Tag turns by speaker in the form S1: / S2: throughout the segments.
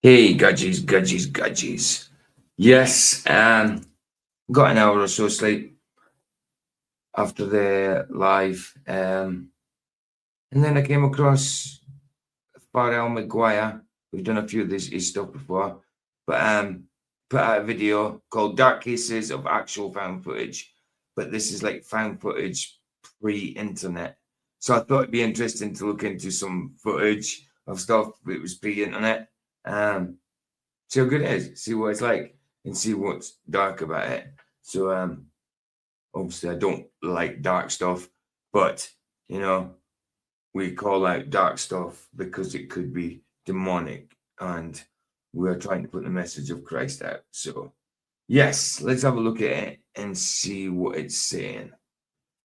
S1: Hey, Gudgies. Yes, got an hour or so sleep after the live. And then I came across Farrell McGuire. We've done a few of his stuff before, but put out a video called Dark Cases of Actual Found Footage. But this is like found footage pre-internet. So I thought it'd be interesting to look into some footage of stuff that was pre-internet. See how good it is, see what it's like, and see what's dark about it. So obviously I don't like dark stuff, but you know, we call out dark stuff because it could be demonic, and we're trying to put the message of Christ out. So yes, let's have a look at it and see what it's saying.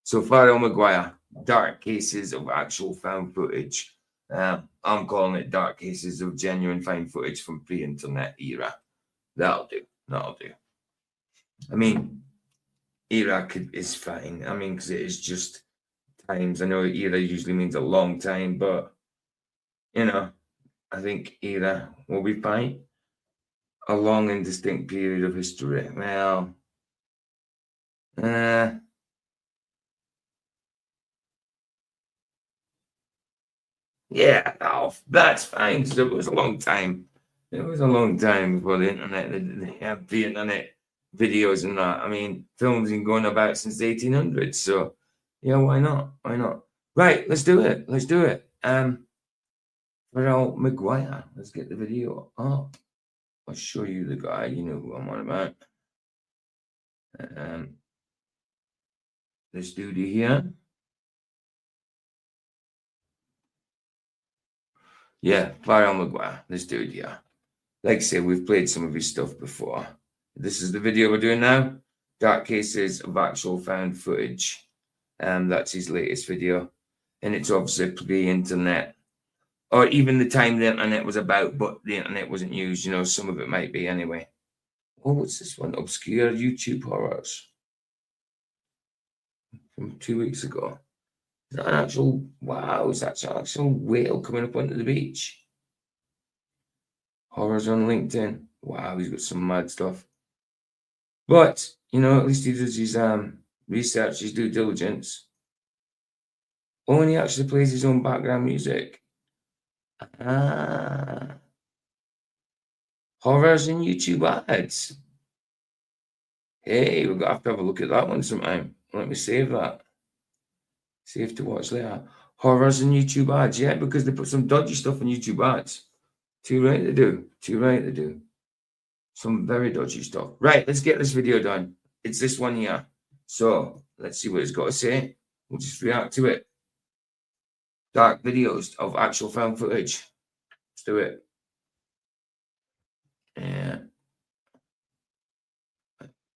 S1: So Farrell McGuire, Dark Cases of Actual Found Footage. I'm calling it Dark Cases of Genuine Found Footage from Pre-Internet Era. That'll do. I mean, era is fine. I mean, because it is just times. I know era usually means a long time, but, you know, I think era will be fine. A long and distinct period of history. Well, yeah, that's fine. So it was a long time. It was a long time before the internet. They have the internet videos and that. I mean, films been going about since the 1800s. So, yeah, why not? Right, let's do it. Farrell McGuire. Let's get the video up. I'll show you the guy. You know who I'm on about. This dude here. Yeah, Farrell McGuire. This dude, yeah. Like I said, we've played some of his stuff before. This is the video we're doing now. Dark Cases of Actual Found Footage. That's his latest video. And it's obviously pre-internet. Or even the time the internet was about, but the internet wasn't used. You know, some of it might be anyway. Oh, what's this one? Obscure YouTube horrors. From 2 weeks ago. Is that an actual... Wow, is that an actual whale coming up onto the beach? Horrors on LinkedIn. Wow, he's got some mad stuff. But, you know, at least he does his research, his due diligence. Oh, and he actually plays his own background music. Horrors and YouTube ads. Hey, we're going to have a look at that one sometime. Let me save that. Save to watch later. Horrors and YouTube ads. Yeah, because they put some dodgy stuff on YouTube ads. Too right to do. Some very dodgy stuff. Right, let's get this video done. It's this one here. So let's see what it's got to say. We'll just react to it. Dark videos of actual found footage. Let's do it. Yeah.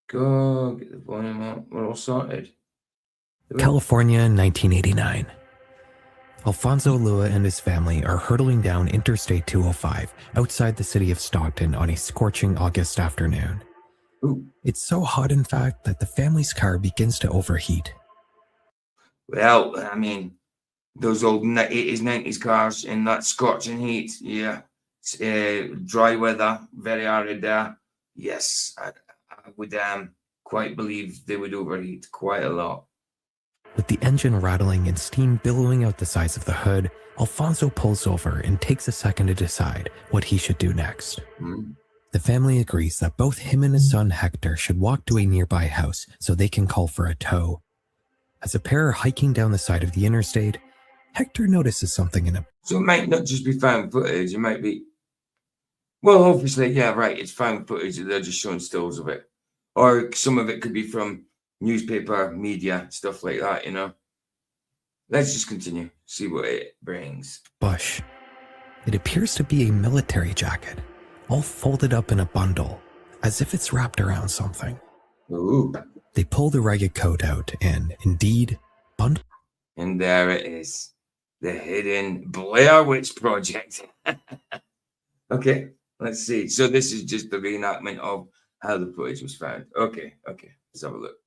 S1: Go get the volume up. We're all sorted.
S2: California, 1989. Alfonso Lua and his family are hurtling down Interstate 205 outside the city of Stockton on a scorching August afternoon.
S1: Ooh.
S2: It's so hot, in fact, that the family's car begins to overheat.
S1: Well, I mean, those old 80s, 90s cars in that scorching heat, yeah. Dry weather, very arid there. Yes, I would quite believe they would overheat quite a lot.
S2: With the engine rattling and steam billowing out the sides of the hood, Alfonso pulls over and takes a second to decide what he should do next. The family agrees that both him and his son Hector should walk to a nearby house so they can call for a tow. As the pair are hiking down the side of the interstate, Hector notices something in him.
S1: So it might not just be found footage, it might be... Well, obviously, yeah, right, it's found footage, they're just showing stills of it. Or some of it could be from newspaper, media, stuff like that, you know. Let's just continue, see what it brings.
S2: Bush. It appears to be a military jacket, all folded up in a bundle, as if it's wrapped around something.
S1: Ooh.
S2: They pull the ragged coat out and, indeed, bundle.
S1: And there it is. The hidden Blair Witch Project. Okay, let's see. So this is just the reenactment of how the footage was found. Okay, let's have a look.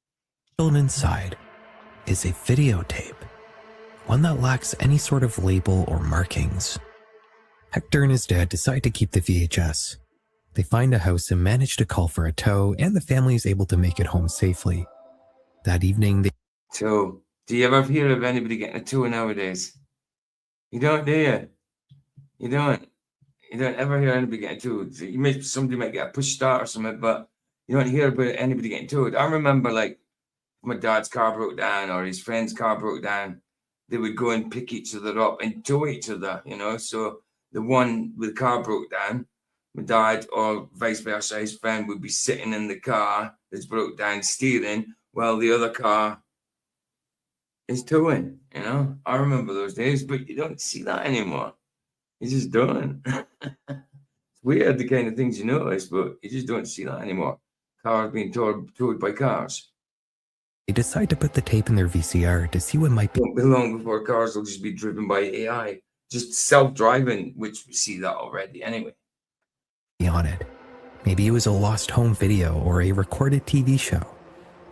S2: Inside is a videotape, one that lacks any sort of label or markings. Hector and his dad decide to keep the VHS. They find a house and manage to call for a tow, and the family is able to make it home safely. That evening, they...
S1: Tow. Do you ever hear of anybody getting a tow nowadays? You don't, do you? You don't. You don't ever hear anybody getting towed. Somebody might get a push start or something, but you don't hear about anybody getting towed. I remember, like, my dad's car broke down or his friend's car broke down, they would go and pick each other up and tow each other, you know. So the one with the car broke down, my dad or vice versa, his friend would be sitting in the car that's broke down steering while the other car is towing, you know. I remember those days, but you don't see that anymore. You just don't. It's weird, the kind of things you notice, but you just don't see that anymore. Cars being towed by cars.
S2: They decide to put the tape in their VCR to see what might be.
S1: Won't be long before cars will just be driven by AI, just self-driving, which we see that already anyway.
S2: On it. Maybe it was a lost home video or a recorded TV show,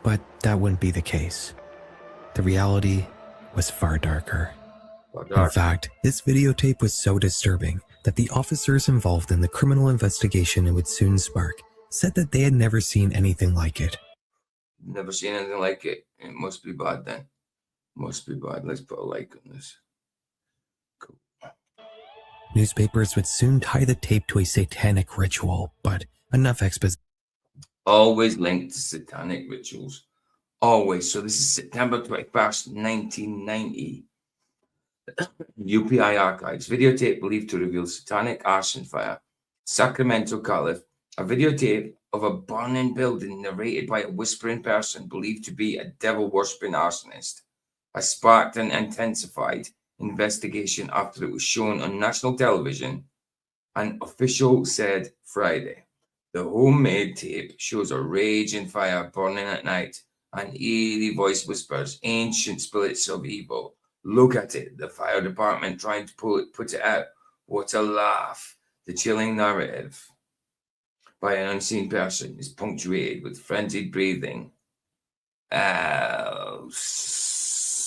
S2: but that wouldn't be the case. The reality was far darker. In fact, this videotape was so disturbing that the officers involved in the criminal investigation it would soon spark said that they had never seen anything like it.
S1: Never seen anything like it. It must be bad then. Must be bad. Let's put a like on this. Cool.
S2: Newspapers would soon tie the tape to a satanic ritual, but enough exposition.
S1: Always linked to satanic rituals. Always. So this is September 21st, 1990. UPI Archives. Videotape believed to reveal satanic arson fire. Sacramento, Calif. A videotape of a burning building narrated by a whispering person believed to be a devil-worshipping arsonist has sparked an intensified investigation after it was shown on national television, an official said Friday. The homemade tape shows a raging fire burning at night. An eerie voice whispers, ancient spirits of evil. Look at it, the fire department trying to put it out. What a laugh. The chilling narrative by an unseen person is punctuated with frenzied breathing,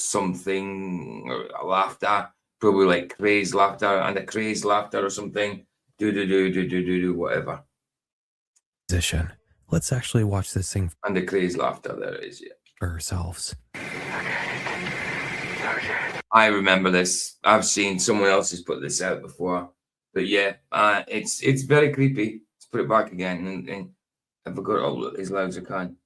S1: something, or laughter, probably like crazed laughter and a crazed laughter or something. Whatever.
S2: Let's actually watch this thing.
S1: And the crazed laughter, there it is, yeah.
S2: For ourselves.
S1: I remember this. I've seen someone else has put this out before. But yeah, it's very creepy. Let's put it back again and I've got all as loud as I can.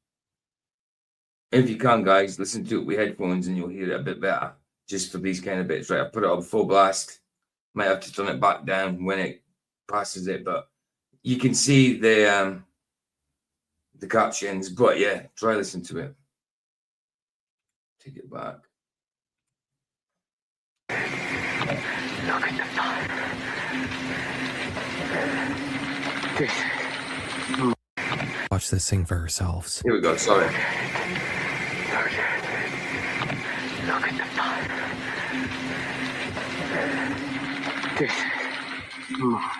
S1: If you can, guys, listen to it with headphones and you'll hear it a bit better. Just for these kind of bits, right? I put it on full blast. Might have to turn it back down when it passes it, but you can see the captions. But yeah, try listen to it. Take it back.
S3: Look at the fire.
S2: Watch this thing for ourselves.
S1: Here we go, sorry.
S3: Look at the fire. This is my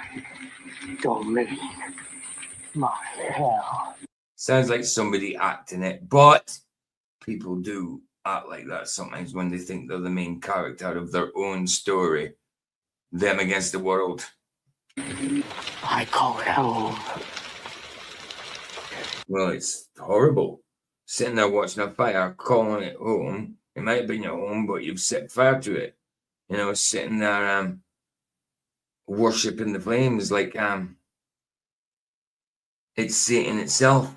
S3: domain. My hell.
S1: Sounds like somebody acting it, but people do act like that sometimes when they think they're the main character of their own story. Them against the world.
S3: I call it home.
S1: Well, it's horrible. Sitting there watching a fire, calling it home. It might have been your home, but you've set fire to it. You know, sitting there worshipping the flames like it's Satan itself.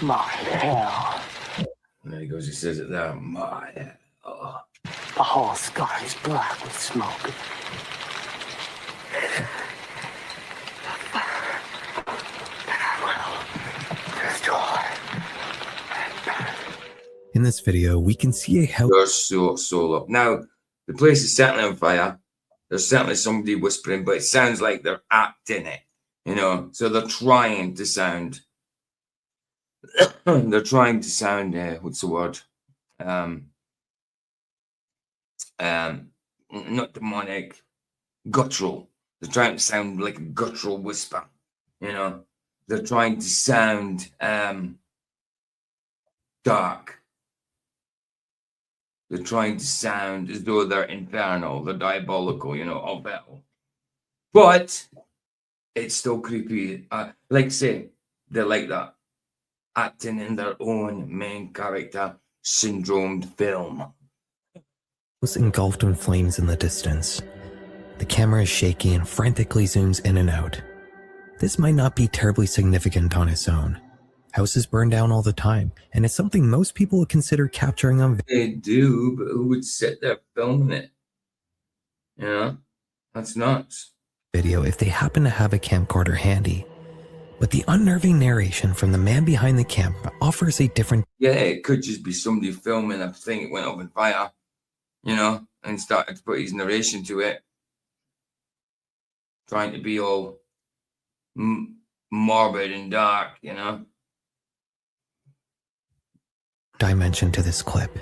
S3: My hell.
S1: And there he goes, he says it there. My hell.
S3: The whole sky is black with smoke.
S2: In this video, we can see a house.
S1: You're so up. Now, the place is certainly on fire. There's certainly somebody whispering, but it sounds like they're acting it. You know, so they're trying to sound. They're trying to sound. What's the word? Not demonic, guttural. They're trying to sound like a guttural whisper. You know, they're trying to sound dark. They're trying to sound as though they're infernal, they're diabolical, all battle. But it's still creepy. Like I say, they're like that, acting in their own main character syndromed film.
S2: Was engulfed in flames in the distance. The camera is shaky and frantically zooms in and out. This might not be terribly significant on its own. Houses burn down all the time, and it's something most people would consider capturing on
S1: They do, but who would sit there filming it? That's nuts.
S2: Video if they happen to have a camcorder handy. But the unnerving narration from the man behind the camera offers a different...
S1: Yeah, it could just be somebody filming a thing that went up in fire, and started to put his narration to it. Trying to be all morbid and dark,
S2: dimension to this clip.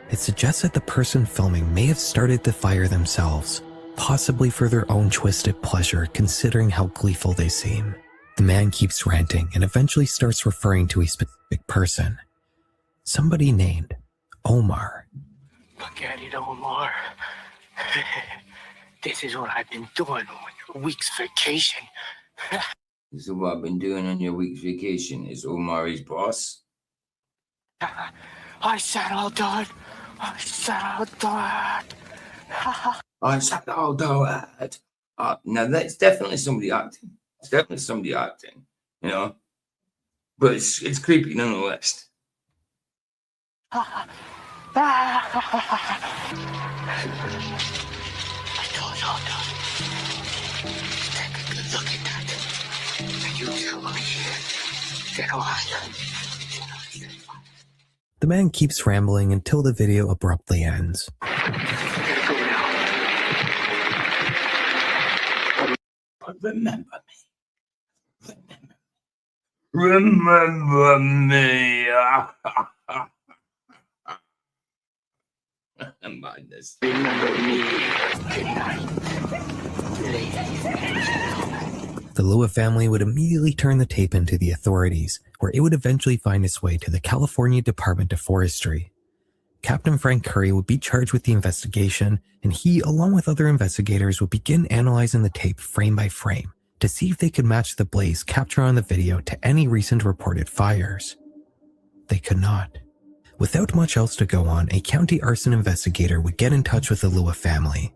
S2: It suggests that the person filming may have started the fire themselves, possibly for their own twisted pleasure considering how gleeful they seem. The man keeps ranting and eventually starts referring to a specific person. Somebody named Omar.
S3: Look at it, Omar. This is what I've been doing on a week's vacation.
S1: This is what I've been doing on your week's vacation. Is Omar his boss?
S3: I said I'll do it. I said I'll do it.
S1: I said I'll do it. Now that's definitely somebody acting. It's definitely somebody acting, But it's creepy nonetheless.
S3: I told you I'll do it. Take a good look at that. And you tell me that
S2: The man keeps rambling until the video abruptly ends.
S1: But remember me. Remember me. Madness.
S3: Remember me. Good night.
S2: The Lua family would immediately turn the tape into the authorities, where it would eventually find its way to the California Department of Forestry. Captain Frank Curry would be charged with the investigation, and he, along with other investigators, would begin analyzing the tape frame by frame to see if they could match the blaze captured on the video to any recent reported fires. They could not. Without much else to go on, a county arson investigator would get in touch with the Lua family.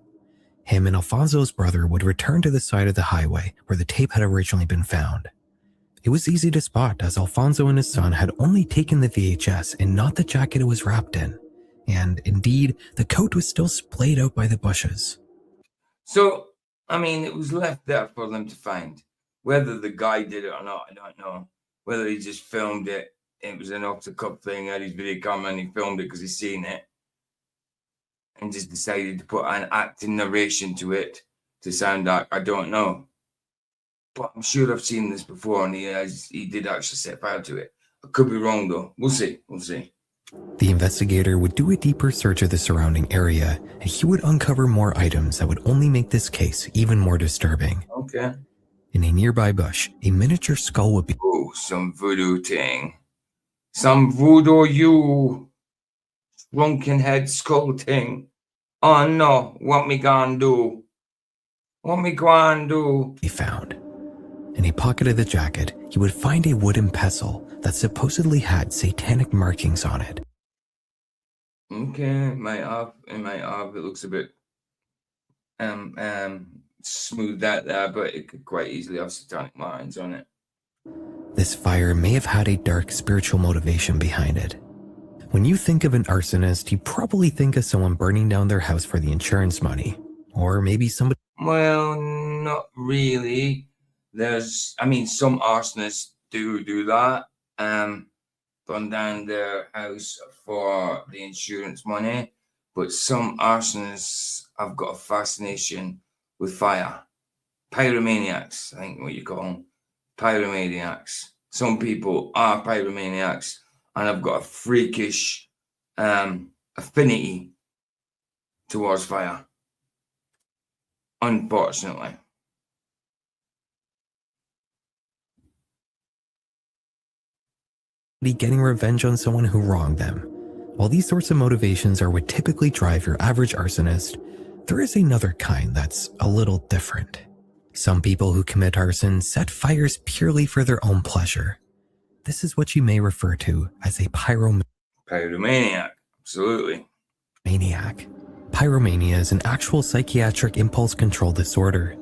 S2: Him and Alfonso's brother would return to the side of the highway where the tape had originally been found. It was easy to spot as Alfonso and his son had only taken the VHS and not the jacket it was wrapped in. And indeed, the coat was still splayed out by the bushes.
S1: So, it was left there for them to find. Whether the guy did it or not, I don't know. Whether he just filmed it, it was an off-the-cuff thing, had his video camera and he filmed it because he's seen it. And just decided to put an acting narration to it to sound like, I don't know. But I'm sure I've seen this before and he did actually set fire to it. I could be wrong though. We'll see.
S2: The investigator would do a deeper search of the surrounding area, and he would uncover more items that would only make this case even more disturbing.
S1: Okay.
S2: In a nearby bush, a miniature skull would be...
S1: Oh, some voodoo thing. Some voodoo you. Drunken head skull thing. Oh no, what me gonna do?
S2: He found. In a pocket of the jacket, he would find a wooden pestle that supposedly had satanic markings on it.
S1: Okay, my arm, it looks a bit smoothed out there, but it could quite easily have satanic markings on it.
S2: This fire may have had a dark spiritual motivation behind it. When you think of an arsonist, you probably think of someone burning down their house for the insurance money. Or maybe somebody...
S1: Well, not really. Some arsonists do that. Burn down their house for the insurance money. But some arsonists have got a fascination with fire. Pyromaniacs, I think what you call them. Pyromaniacs. Some people are pyromaniacs and have got a freakish affinity towards fire. Unfortunately.
S2: getting revenge on someone who wronged them, While these sorts of motivations are what typically drive your average arsonist, there is another kind that's a little different. Some people who commit arson set fires purely for their own pleasure. This is what you may refer to as a
S1: pyromaniac. Absolutely.
S2: Maniac. Pyromania is an actual psychiatric impulse control disorder.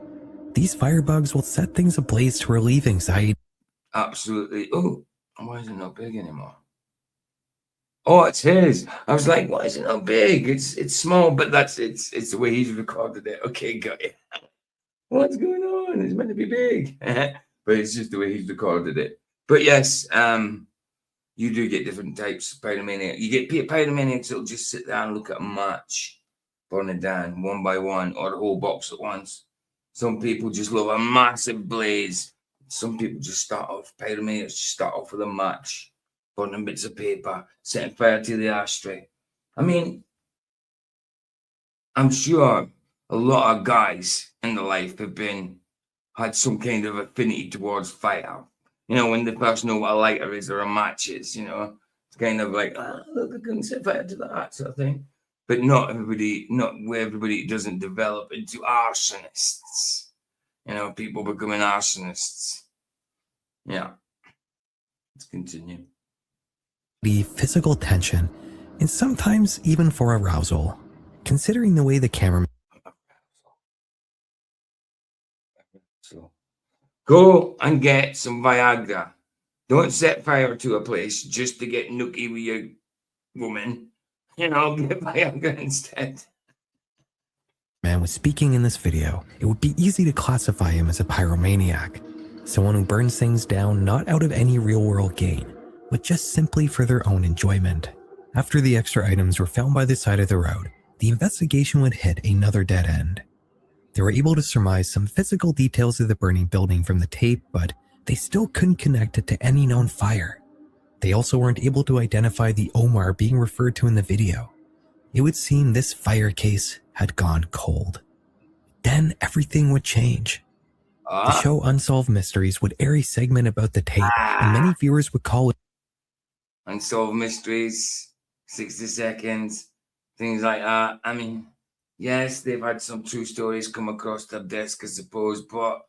S2: These firebugs will set things ablaze to relieve anxiety.
S1: Absolutely. Oh, why is it not big anymore? Oh, it's his. I was like, why is it not big? It's small, but it's the way he's recorded it. Okay, got it. What's going on? It's meant to be big. But it's just the way he's recorded it. But yes, you do get different types of pyromaniac. You get pyromaniacs that'll just sit there and look at a match burning down one by one, or the whole box at once. Some people just love a massive blaze. Some people just start off, pyromaniacs just start off with a match, burning bits of paper, setting fire to the ashtray. I mean, I'm sure a lot of guys in their life have had some kind of affinity towards fire. You know, when they first know what a lighter is or a match is, you know, it's kind of like, look, I can set fire to that sort of thing. But not where everybody doesn't develop into arsonists. You know, people becoming arsonists. Yeah. Let's continue.
S2: The physical tension, and sometimes even for arousal, considering the way the camera.
S1: So, go and get some Viagra. Don't set fire to a place just to get nookie with your woman. You know, get Viagra instead.
S2: Man was speaking in this video, it would be easy to classify him as a pyromaniac, someone who burns things down not out of any real-world gain, but just simply for their own enjoyment. After the extra items were found by the side of the road, the investigation would hit another dead end. They were able to surmise some physical details of the burning building from the tape, but they still couldn't connect it to any known fire. They also weren't able to identify the Omar being referred to in the video. It would seem this fire case had gone cold. Then everything would change. The show Unsolved Mysteries would air a segment about the tape, and many viewers would call it
S1: Unsolved Mysteries, 60 seconds, things like that. I mean, yes, they've had some true stories come across their desk, I suppose, but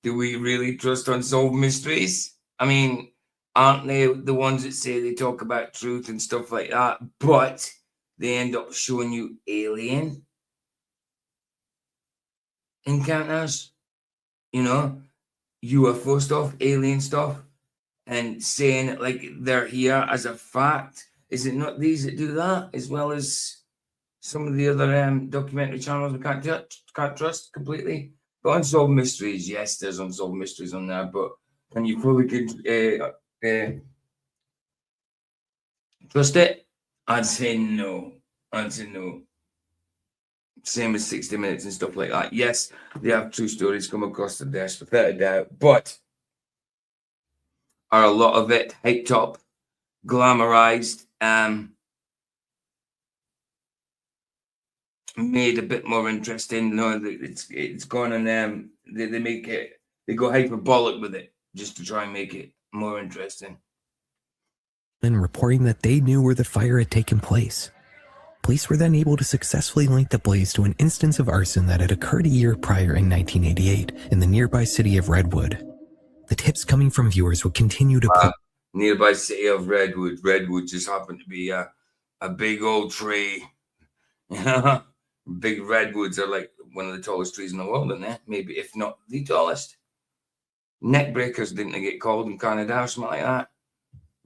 S1: do we really trust Unsolved Mysteries? I mean, aren't they the ones that say they talk about truth and stuff like that, but they end up showing you alien encounters, you know, UFO stuff, alien stuff, and saying it like they're here as a fact? Is it not these that do that, as well as some of the other documentary channels we can't trust completely? But Unsolved Mysteries, yes, there's Unsolved Mysteries on there, but can you fully trust it? I'd say no. Same as 60 Minutes and stuff like that. Yes, they have true stories come across the desk, without a doubt, but are a lot of it hyped up, glamorized, made a bit more interesting? No, it's gone and they make it, they go hyperbolic with it just to try and make it more interesting.
S2: And reporting that they knew where the fire had taken place. Police were then able to successfully link the blaze to an instance of arson that had occurred a year prior in 1988 in the nearby city of Redwood. The tips coming from viewers would continue to
S1: nearby city of Redwood. Redwood just happened to be a big old tree. Big redwoods are like one of the tallest trees in the world, isn't it? Maybe, if not the tallest. Neck breakers, didn't they get called in Canada or something like that?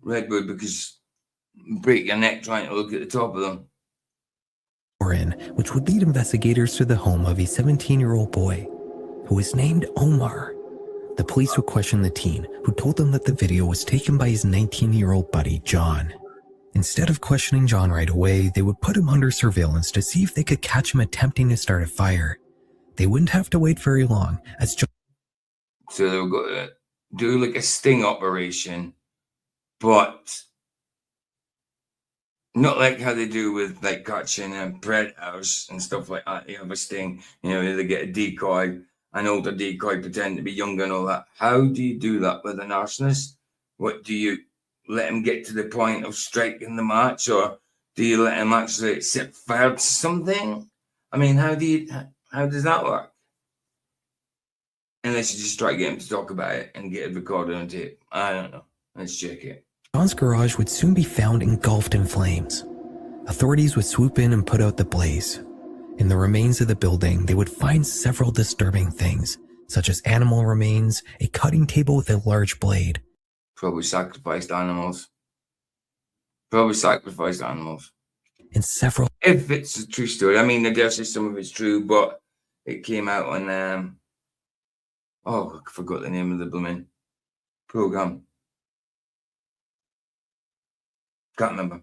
S1: Redwood, because you break your neck trying to look at the top of them.
S2: Which would lead investigators to the home of a 17-year-old boy who was named Omar. The police would question the teen, who told them that the video was taken by his 19-year-old buddy, John. Instead of questioning John right away, they would put him under surveillance to see if they could catch him attempting to start a fire. They wouldn't have to wait very long, as John...
S1: So they were going to do like a sting operation, but not like how they do with like catching predators and stuff like that. You have a sting, you know, they get a decoy, an older decoy, pretend to be younger and all that. How do you do that with an arsonist? What do you let him get to the point of striking the match, or Do you let him actually set fire to something? I mean, how does that work? Unless you just try to get him to talk about it and get it recorded on tape. I don't know. Let's check it.
S2: John's garage would soon be found engulfed in flames. Authorities would swoop in and put out the blaze. In the remains of the building, they would find several disturbing things, such as animal remains, a cutting table with a large blade.
S1: Probably sacrificed animals.
S2: And several...
S1: If it's a true story. I mean, I dare say some of it's true, but it came out on... I forgot the name of the blooming program. Can't remember.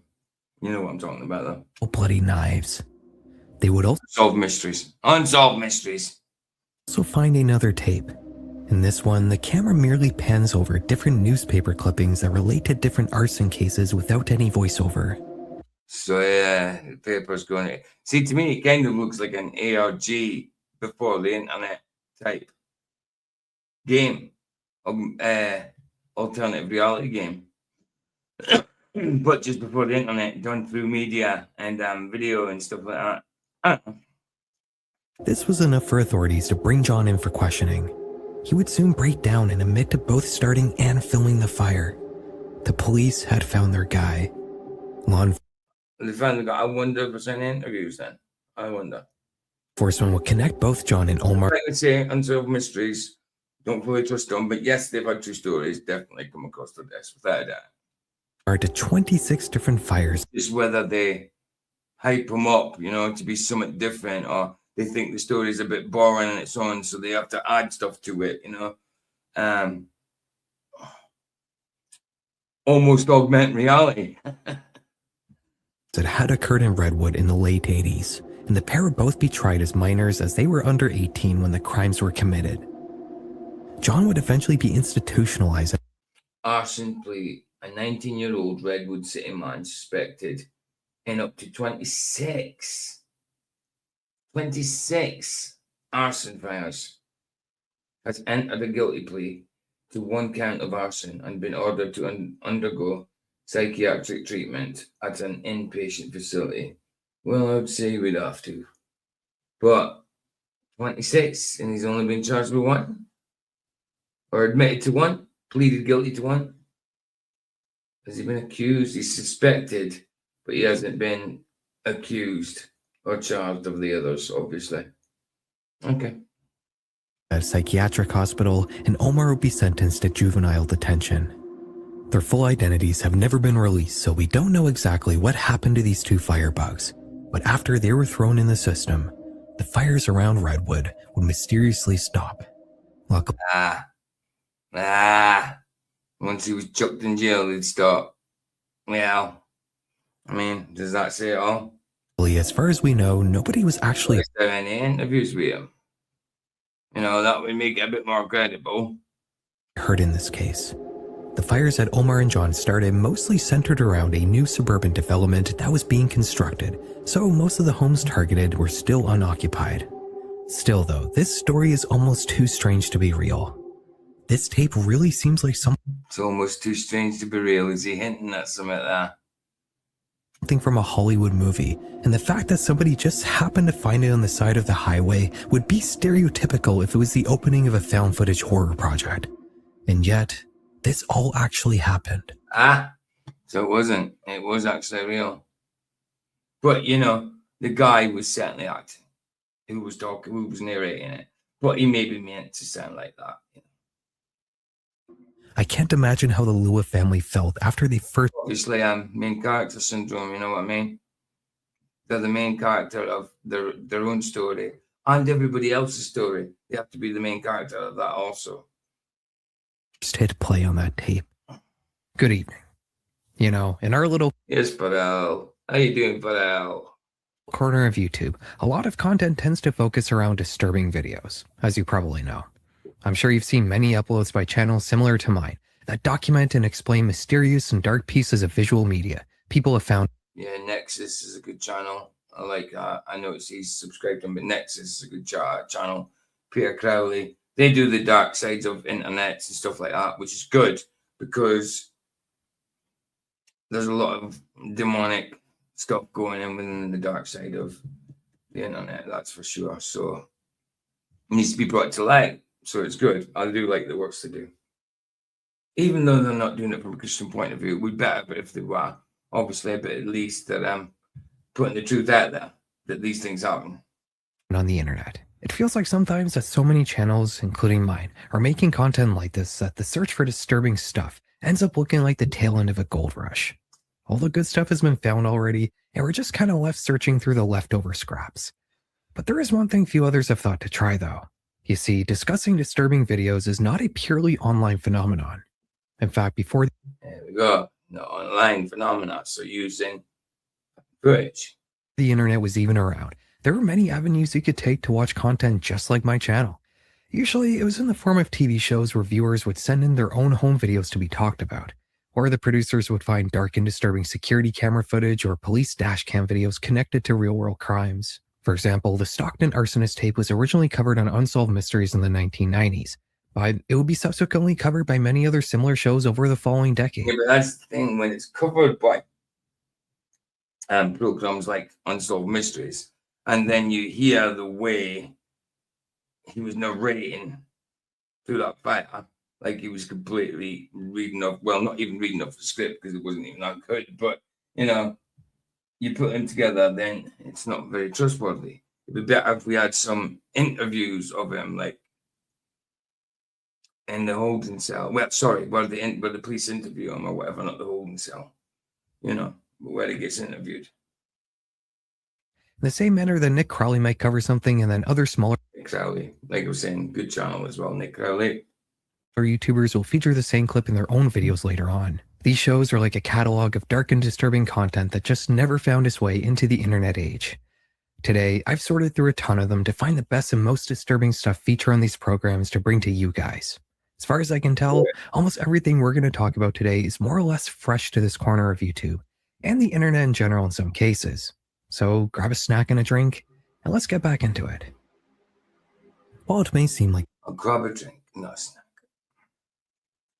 S1: You know what I'm talking about, though.
S2: Bloody knives. They would also...
S1: Unsolved mysteries.
S2: Also find another tape. In this one, the camera merely pans over different newspaper clippings that relate to different arson cases without any voiceover.
S1: So yeah, the paper's going... See, to me, it kind of looks like an ARG before the internet type game. Alternative reality game. But just before the internet, done through media and video and stuff like that. I don't know.
S2: This was enough for authorities to bring John in for questioning. He would soon break down and admit to both starting and filming the fire. The police had found their guy.
S1: They found the guy. I wonder if there's any interviews then. I wonder.
S2: Enforcement would connect both John and Omar.
S1: I would say unsolved mysteries. Don't fully trust them, but yes, they've had true stories. Definitely come across the desk without a doubt.
S2: Are to 26 different fires.
S1: It's whether they hype them up, to be something different, or they think the story is a bit boring on its own, so they have to add stuff to it, almost augment reality.
S2: That had occurred in Redwood in the late 80s, and the pair would both be tried as minors as they were under 18 when the crimes were committed. John would eventually be institutionalized.
S1: Arson plea. A 19-year-old Redwood City man suspected in up to 26 arson fires has entered a guilty plea to one count of arson and been ordered to undergo psychiatric treatment at an inpatient facility. Well, I would say we'd have to. But 26, and he's only been charged with one? Or admitted to one? Pleaded guilty to one? Has he been accused? He's suspected, but he hasn't been accused or charged of the others, obviously. Okay.
S2: At a psychiatric hospital, and Omar would be sentenced to juvenile detention. Their full identities have never been released, so we don't know exactly what happened to these two firebugs. But after they were thrown in the system, the fires around Redwood would mysteriously stop. Luckily,
S1: once he was chucked in jail, they'd stop. Well, I mean, does that say it all?
S2: as far as we know, nobody was actually...
S1: Is there any interviews with him? That would make it a bit more credible.
S2: ...heard in this case. The fires that Omar and John started mostly centered around a new suburban development that was being constructed, so most of the homes targeted were still unoccupied. Still though, this story is almost too strange to be real. This tape really seems like
S1: It's almost too strange to be real. Is he hinting at something like that?
S2: Something from a Hollywood movie, and the fact that somebody just happened to find it on the side of the highway would be stereotypical if it was the opening of a found footage horror project. And yet, this all actually happened.
S1: So it wasn't. It was actually real. But, the guy was certainly acting. Who was talking, who was narrating it. But he maybe meant to sound like that.
S2: I can't imagine how the Lua family felt after they first...
S1: Obviously, main character syndrome, you know what I mean? They're the main character of their own story. And everybody else's story. They have to be the main character of that also.
S2: Just hit play on that tape. Good evening. In our little...
S1: Yes, Farrell. How you doing, Farrell?
S2: ...corner of YouTube, a lot of content tends to focus around disturbing videos, as you probably know. I'm sure you've seen many uploads by channels similar to mine that document and explain mysterious and dark pieces of visual media people have found.
S1: Yeah, Nexus is a good channel. I like that. I know he's subscribed to him, but Nexus is a good channel. Peter Crowley. They do the dark sides of internet and stuff like that, which is good because there's a lot of demonic stuff going in within the dark side of the internet, that's for sure. So it needs to be brought to light. So it's good. I do like the works they do. Even though they're not doing it from a Christian point of view, we'd better if they were, obviously, but at least that putting the truth out there, that these things happen.
S2: On the internet. It feels like sometimes that so many channels, including mine, are making content like this that the search for disturbing stuff ends up looking like the tail end of a gold rush. All the good stuff has been found already, and we're just kind of left searching through the leftover scraps. But there is one thing few others have thought to try, though. You see, discussing disturbing videos is not a purely online phenomenon. In fact, before
S1: There we go. The online phenomena. So using footage.
S2: the internet was even around, there were many avenues you could take to watch content just like my channel. Usually, it was in the form of TV shows where viewers would send in their own home videos to be talked about, or the producers would find dark and disturbing security camera footage or police dashcam videos connected to real-world crimes. For example, the Stockton arsonist tape was originally covered on Unsolved Mysteries in the 1990s, but it would be subsequently covered by many other similar shows over the following decade.
S1: Yeah, but that's the thing, when it's covered by programs like Unsolved Mysteries, and then you hear the way he was narrating through that fire, like he was completely reading off, well, not even reading off the script because it wasn't even that good, but you put them together, then it's not very trustworthy. It'd be better if we had some interviews of him, like in the holding cell. Well, sorry, where the police interview him or whatever, not the holding cell. Where he gets interviewed.
S2: In the same manner that Nick Crowley might cover something and then other smaller
S1: Nick Crowley, like I was saying, good channel as well, Nick Crowley.
S2: YouTubers will feature the same clip in their own videos later on. These shows are like a catalog of dark and disturbing content that just never found its way into the internet age. Today, I've sorted through a ton of them to find the best and most disturbing stuff featured on these programs to bring to you guys. As far as I can tell, almost everything we're going to talk about today is more or less fresh to this corner of YouTube, and the internet in general in some cases. So grab a snack and a drink, and let's get back into it. While it may seem like
S1: I'll grab a drink, not a snack.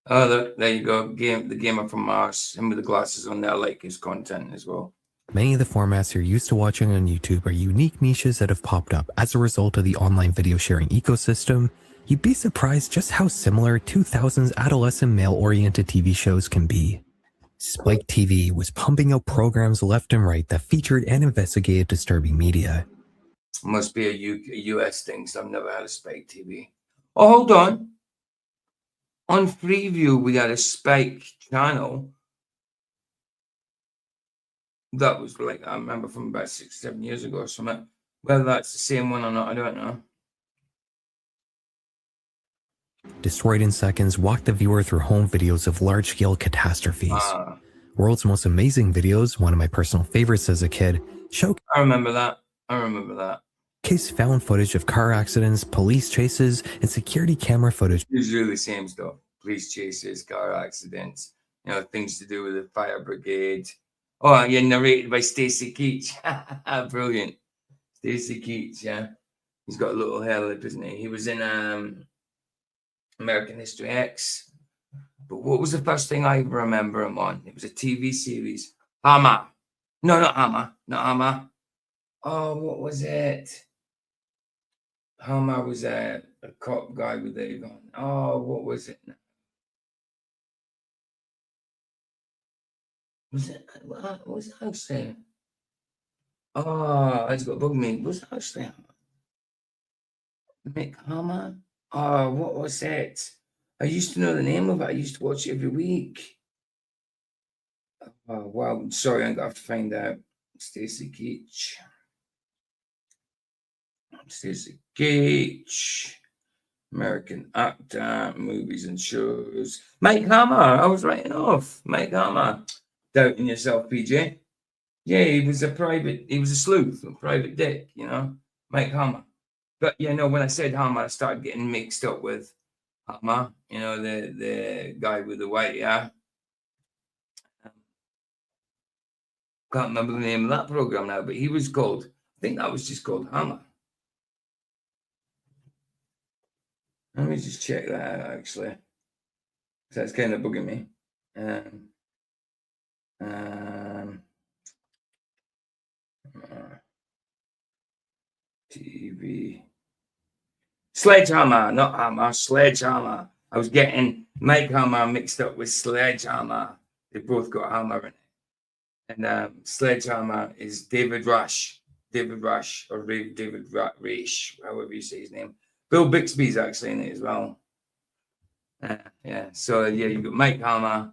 S1: Oh, look, there you go. The gamer from Mars, him with the glasses on there, like his content as well.
S2: many of the formats you're used to watching on YouTube are unique niches that have popped up as a result of the online video sharing ecosystem, you'd be surprised just how similar 2000s adolescent male-oriented TV shows can be. Spike TV was pumping out programs left and right that featured and investigated disturbing media.
S1: Must be a US thing, so I've never had a Spike TV. Oh, hold on. On Freeview, we had a Spike channel. That was like, I remember from about 6-7 years ago or something. Whether that's the same one or not, I don't know.
S2: Destroyed in Seconds walked the viewer through home videos of large-scale catastrophes. World's Most Amazing Videos, one of my personal favorites as a kid,
S1: I remember that.
S2: Showcase found footage of car accidents, police chases, and security camera footage.
S1: Usually the same stuff. Police chases, car accidents, things to do with the fire brigade. Oh, yeah, narrated by Stacey Keach. Brilliant. Stacey Keach, yeah. He's got a little hair lip, isn't he? He was in American History X. But what was the first thing I remember him on? It was a TV series. Hammer. No, not Hammer. Not Hammer. Oh, what was it? Hammer was a cop guy with a gun. Oh, what was it? What was it actually? Oh, it's got bug me. What was it actually? Mick Hammer? Oh, what was it? I used to know the name of it. I used to watch it every week. Oh, wow. Sorry, I'm going to have to find out. Stacey Keach. Stacey Keach. American actor, movies and shows. Mike Hammer. I was writing off. Mike Hammer. Doubting yourself, PJ. Yeah, he was a sleuth, a private dick, Mike Hammer. But, when I said Hammer, I started getting mixed up with Hammer, the guy with the white hair. Can't remember the name of that program now, but he was called, I think that was just called Hammer. Let me just check that out, actually. That's kind of bugging me. TV. Sledgehammer, not hammer, Sledgehammer. I was getting Mike Hammer mixed up with Sledgehammer. They both got hammer in it. And Sledgehammer is David Rush, or David Raish, however you say his name. Bill Bixby's actually in it as well. Yeah, so yeah, you got Mike Hammer,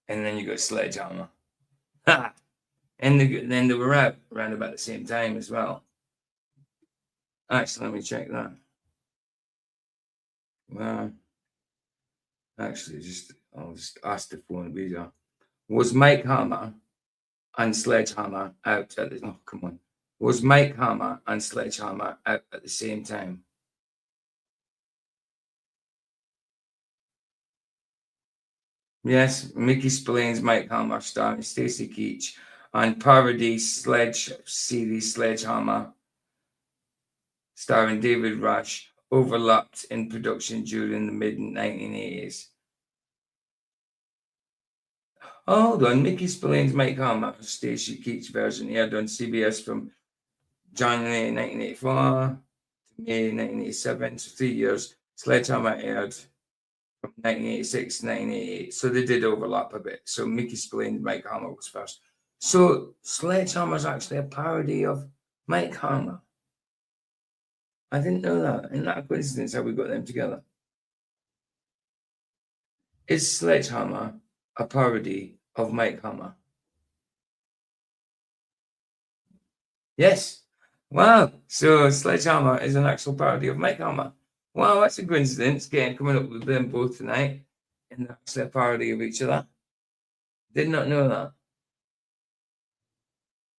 S1: and then you got Sledgehammer. And then they were out around about the same time as well. Actually, let me check that. Well, actually, I'll just ask the phone video. Was Mike Hammer and Sledgehammer out at the? Oh, come on. Was Mike Hammer and Sledgehammer out at the same time? Yes, Mickey Spillane's Mike Hammer starring Stacy Keach and parody series Sledgehammer starring David Rush overlapped in production during the mid-1980s. Hold on, Mickey Spillane's Mike Hammer, Stacy Keach version aired on CBS from January 1984 to May 1987, so 3 years. Sledgehammer aired from 1986 to 1988, so they did overlap a bit. So Mickey Spillane's Mike Hammer was first. So Sledgehammer's actually a parody of Mike Hammer. I didn't know that. Isn't that a coincidence how we got them together? Is Sledgehammer a parody of Mike Hammer? Yes. Wow. So Sledgehammer is an actual parody of Mike Hammer. Wow, that's a coincidence. Coming up with them both tonight. And they're actually a parody of each other. Did not know that.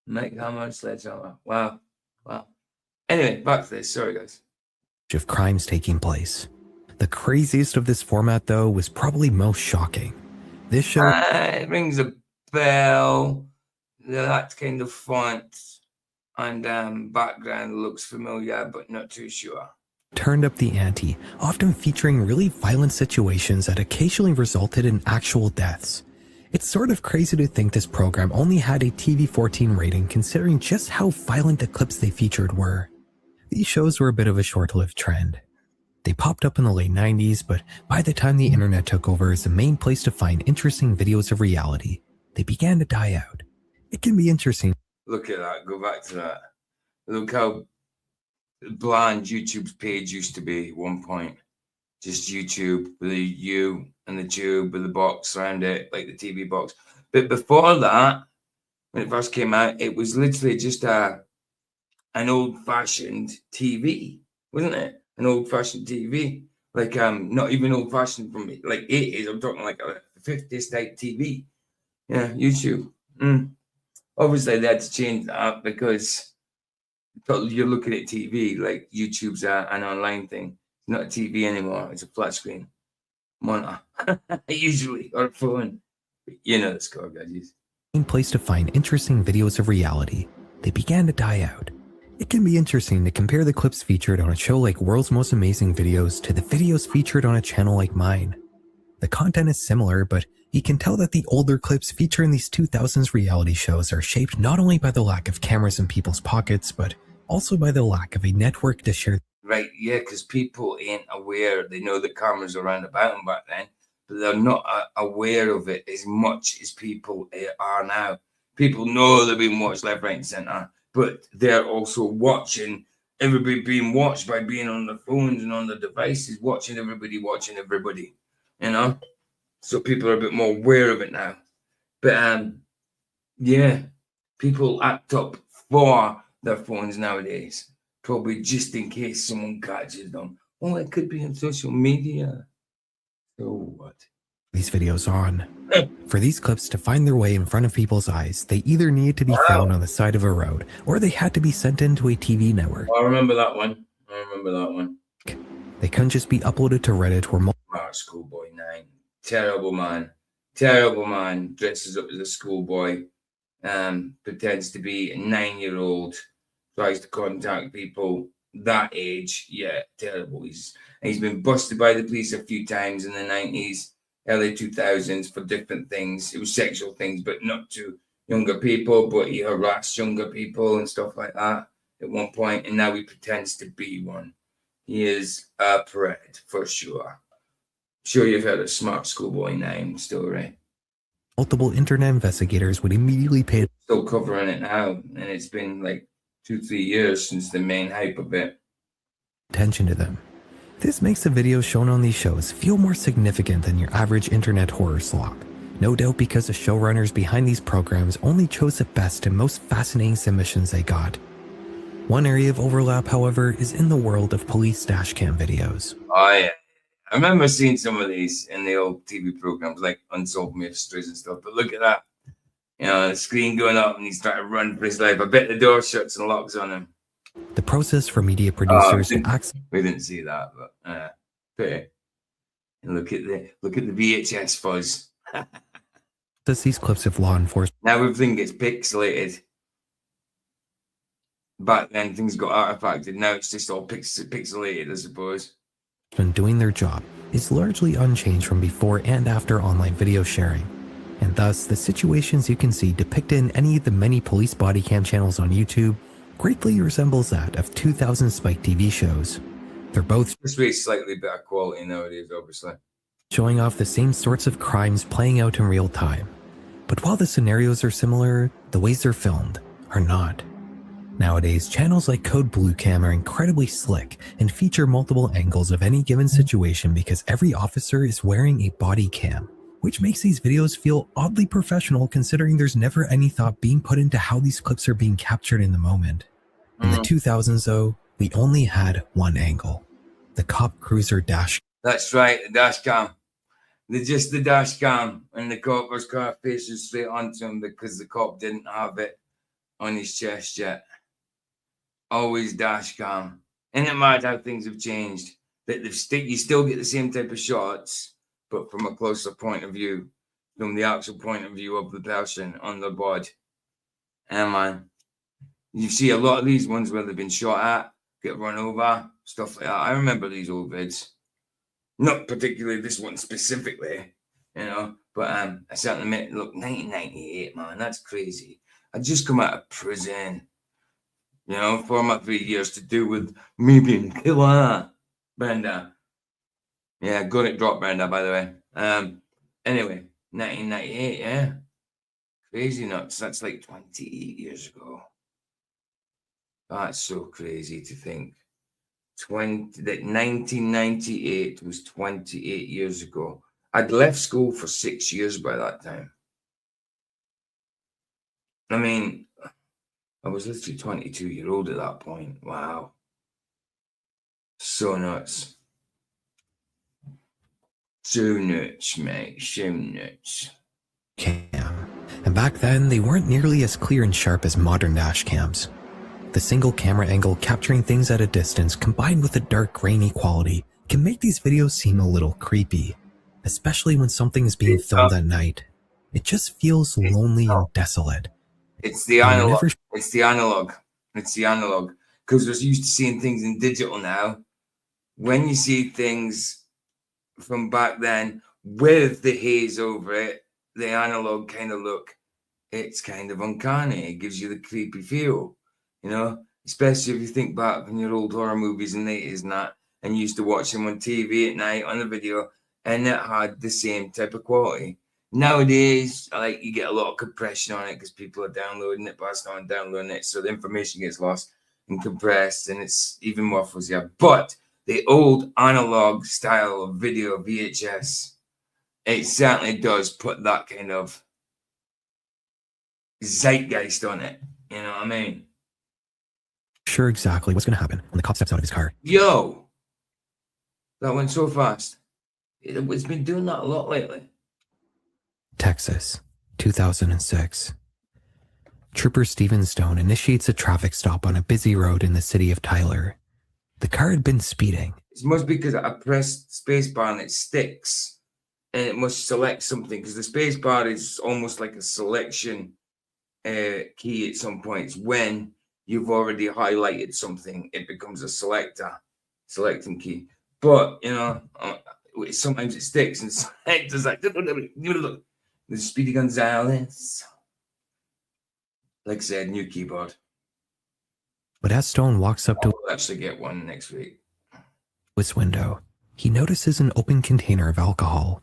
S1: Mike Hammer and Sledgehammer. Wow. Wow. Anyway, back to this. Sorry, guys.
S2: Of crimes taking place. The craziest of this format, though, was probably most shocking. This show
S1: It rings a bell. That kind of font and background looks familiar, but not too sure.
S2: Turned up the ante, often featuring really violent situations that occasionally resulted in actual deaths. It's sort of crazy to think this program only had a TV-14 rating considering just how violent the clips they featured were. These shows were a bit of a short-lived trend. They popped up in the late 90s, but by the time the internet took over as the main place to find interesting videos of reality, they began to die out. It can be interesting.
S1: Look at that. Go back to that. Look how bland YouTube's page used to be at one point. Just YouTube with a U and the tube with the box around it, like the TV box. But before that, when it first came out, it was literally just an old-fashioned TV, wasn't it? An old-fashioned TV. Like, not even old-fashioned from me, like 80s. I'm talking like a 50s type TV. Yeah, YouTube. Obviously, they had to change that because you're looking at TV, like YouTube's an online thing. It's not a TV anymore. It's a flat screen monitor, usually, or a phone. You know the score, guys.
S2: Main place to find interesting videos of reality. They began to die out. It can be interesting to compare the clips featured on a show like World's Most Amazing Videos to the videos featured on a channel like mine. The content is similar, but you can tell that the older clips featuring these 2000s reality shows are shaped not only by the lack of cameras in people's pockets, but also by the lack of a network to share.
S1: Right, yeah, because people ain't aware. They know the cameras around about them back then, but they're not aware of it as much as people are now. People know they're being watched left, right, and centre, but they're also watching everybody being watched by being on their phones and on their devices, watching everybody, you know? So people are a bit more aware of it now. But yeah, people act up for their phones nowadays, probably just in case someone catches them. Oh, it could be on social media. So what?
S2: These videos on. For these clips to find their way in front of people's eyes, they either needed to be found on the side of a road, or they had to be sent into a TV network.
S1: I remember that one.
S2: They couldn't just be uploaded to Reddit or
S1: Schoolboy 9. Terrible man. Dresses up as a schoolboy. Pretends to be a 9-year-old. Tries to contact people that age. Yeah, terrible. He's been busted by the police a few times in the 90s, early 2000s for different things. It was sexual things, but not to younger people, but he harassed younger people and stuff like that at one point, and now he pretends to be one. He is a pred for sure. Sure, you've heard of Smart Schoolboy name story.
S2: Multiple internet investigators would immediately pay
S1: Still covering it now, and it's been like 2-3 years since the main hype of it.
S2: attention to them. This makes the videos shown on these shows feel more significant than your average internet horror slop. No doubt because the showrunners behind these programs only chose the best and most fascinating submissions they got. One area of overlap, however, is in the world of police dashcam videos.
S1: Oh yeah, I remember seeing some of these in the old TV programs like Unsolved Mysteries and stuff, but look at that. You know, the screen going up and he's trying to run for his life. I bet the door shuts and locks on him.
S2: The process for media producers to access
S1: We didn't see that, but pity. And look at the VHS fuzz.
S2: these clips of law enforcement
S1: Now everything gets pixelated. Back then things got artifacted. Now it's just all pixelated, I suppose.
S2: doing their job is largely unchanged from before and after online video sharing. And thus, the situations you can see depicted in any of the many police body cam channels on YouTube greatly resembles that of 2000 Spike TV shows. They're both
S1: This way is slightly better quality nowadays, obviously.
S2: showing off the same sorts of crimes playing out in real time. But while the scenarios are similar, the ways they're filmed are not. Nowadays, channels like Code Blue Cam are incredibly slick and feature multiple angles of any given situation because every officer is wearing a body cam, which makes these videos feel oddly professional considering there's never any thought being put into how these clips are being captured in the moment. In the 2000s though, we only had one angle. The cop cruiser dash.
S1: That's right, the dash cam. Just the dash cam, and the copper's car faces straight onto him because the cop didn't have it on his chest yet. Always dash cam. Isn't it mad how things have changed? That you still get the same type of shots, but from a closer point of view, from the actual point of view of the person on the board. And man, you see a lot of these ones where they've been shot at, get run over, stuff like that. I remember these old vids. Not particularly this one specifically, you know, but I certainly admit, look, 1998, man, that's crazy. I just come out of prison, you know, 4 or 3 years to do with me being a killer, Brenda. Yeah, got it dropped, Brenda, by the way. Anyway, 1998, yeah. Crazy nuts. That's like 28 years ago. That's so crazy to think. That 1998 was 28 years ago. I'd left school for 6 years by that time. I mean, I was literally 22-year-old at that point. Wow. So nuts. So nuts, mate. So nuts.
S2: Cam. And back then, they weren't nearly as clear and sharp as modern dash cams. The single camera angle capturing things at a distance combined with the dark grainy quality can make these videos seem a little creepy, especially when something is being filmed at night. It just feels lonely and desolate.
S1: It's the analog. It's the analog. It's the analog. Because we're used to seeing things in digital now. When you see things from back then with the haze over it, the analog kind of look, it's kind of uncanny. It gives you the creepy feel. You know, especially if you think back on your old horror movies in the 80s and that, and you used to watch them on TV at night on the video, and it had the same type of quality. Nowadays, like, you get a lot of compression on it because people are downloading it, passing on, downloading it, so the information gets lost and compressed, and it's even more fuzzy. But the old analog style of video, VHS, it certainly does put that kind of zeitgeist on it. You know what I mean?
S2: Sure exactly what's going to happen when the cop steps out of his car.
S1: Yo, that went so fast. It's been doing that a lot lately.
S2: Texas, 2006. Trooper Stephen Stone initiates a traffic stop on a busy road in the city of Tyler. The car had been speeding.
S1: It must be because I pressed spacebar and it sticks, and it must select something because the spacebar is almost like a selection key at some points. When you've already highlighted something, it becomes a selecting key. But, you know, sometimes it sticks and selects like, the Speedy Gonzales. Like I said, new keyboard.
S2: But as Stone walks up to
S1: I'll actually get one next week.
S2: his window, he notices an open container of alcohol.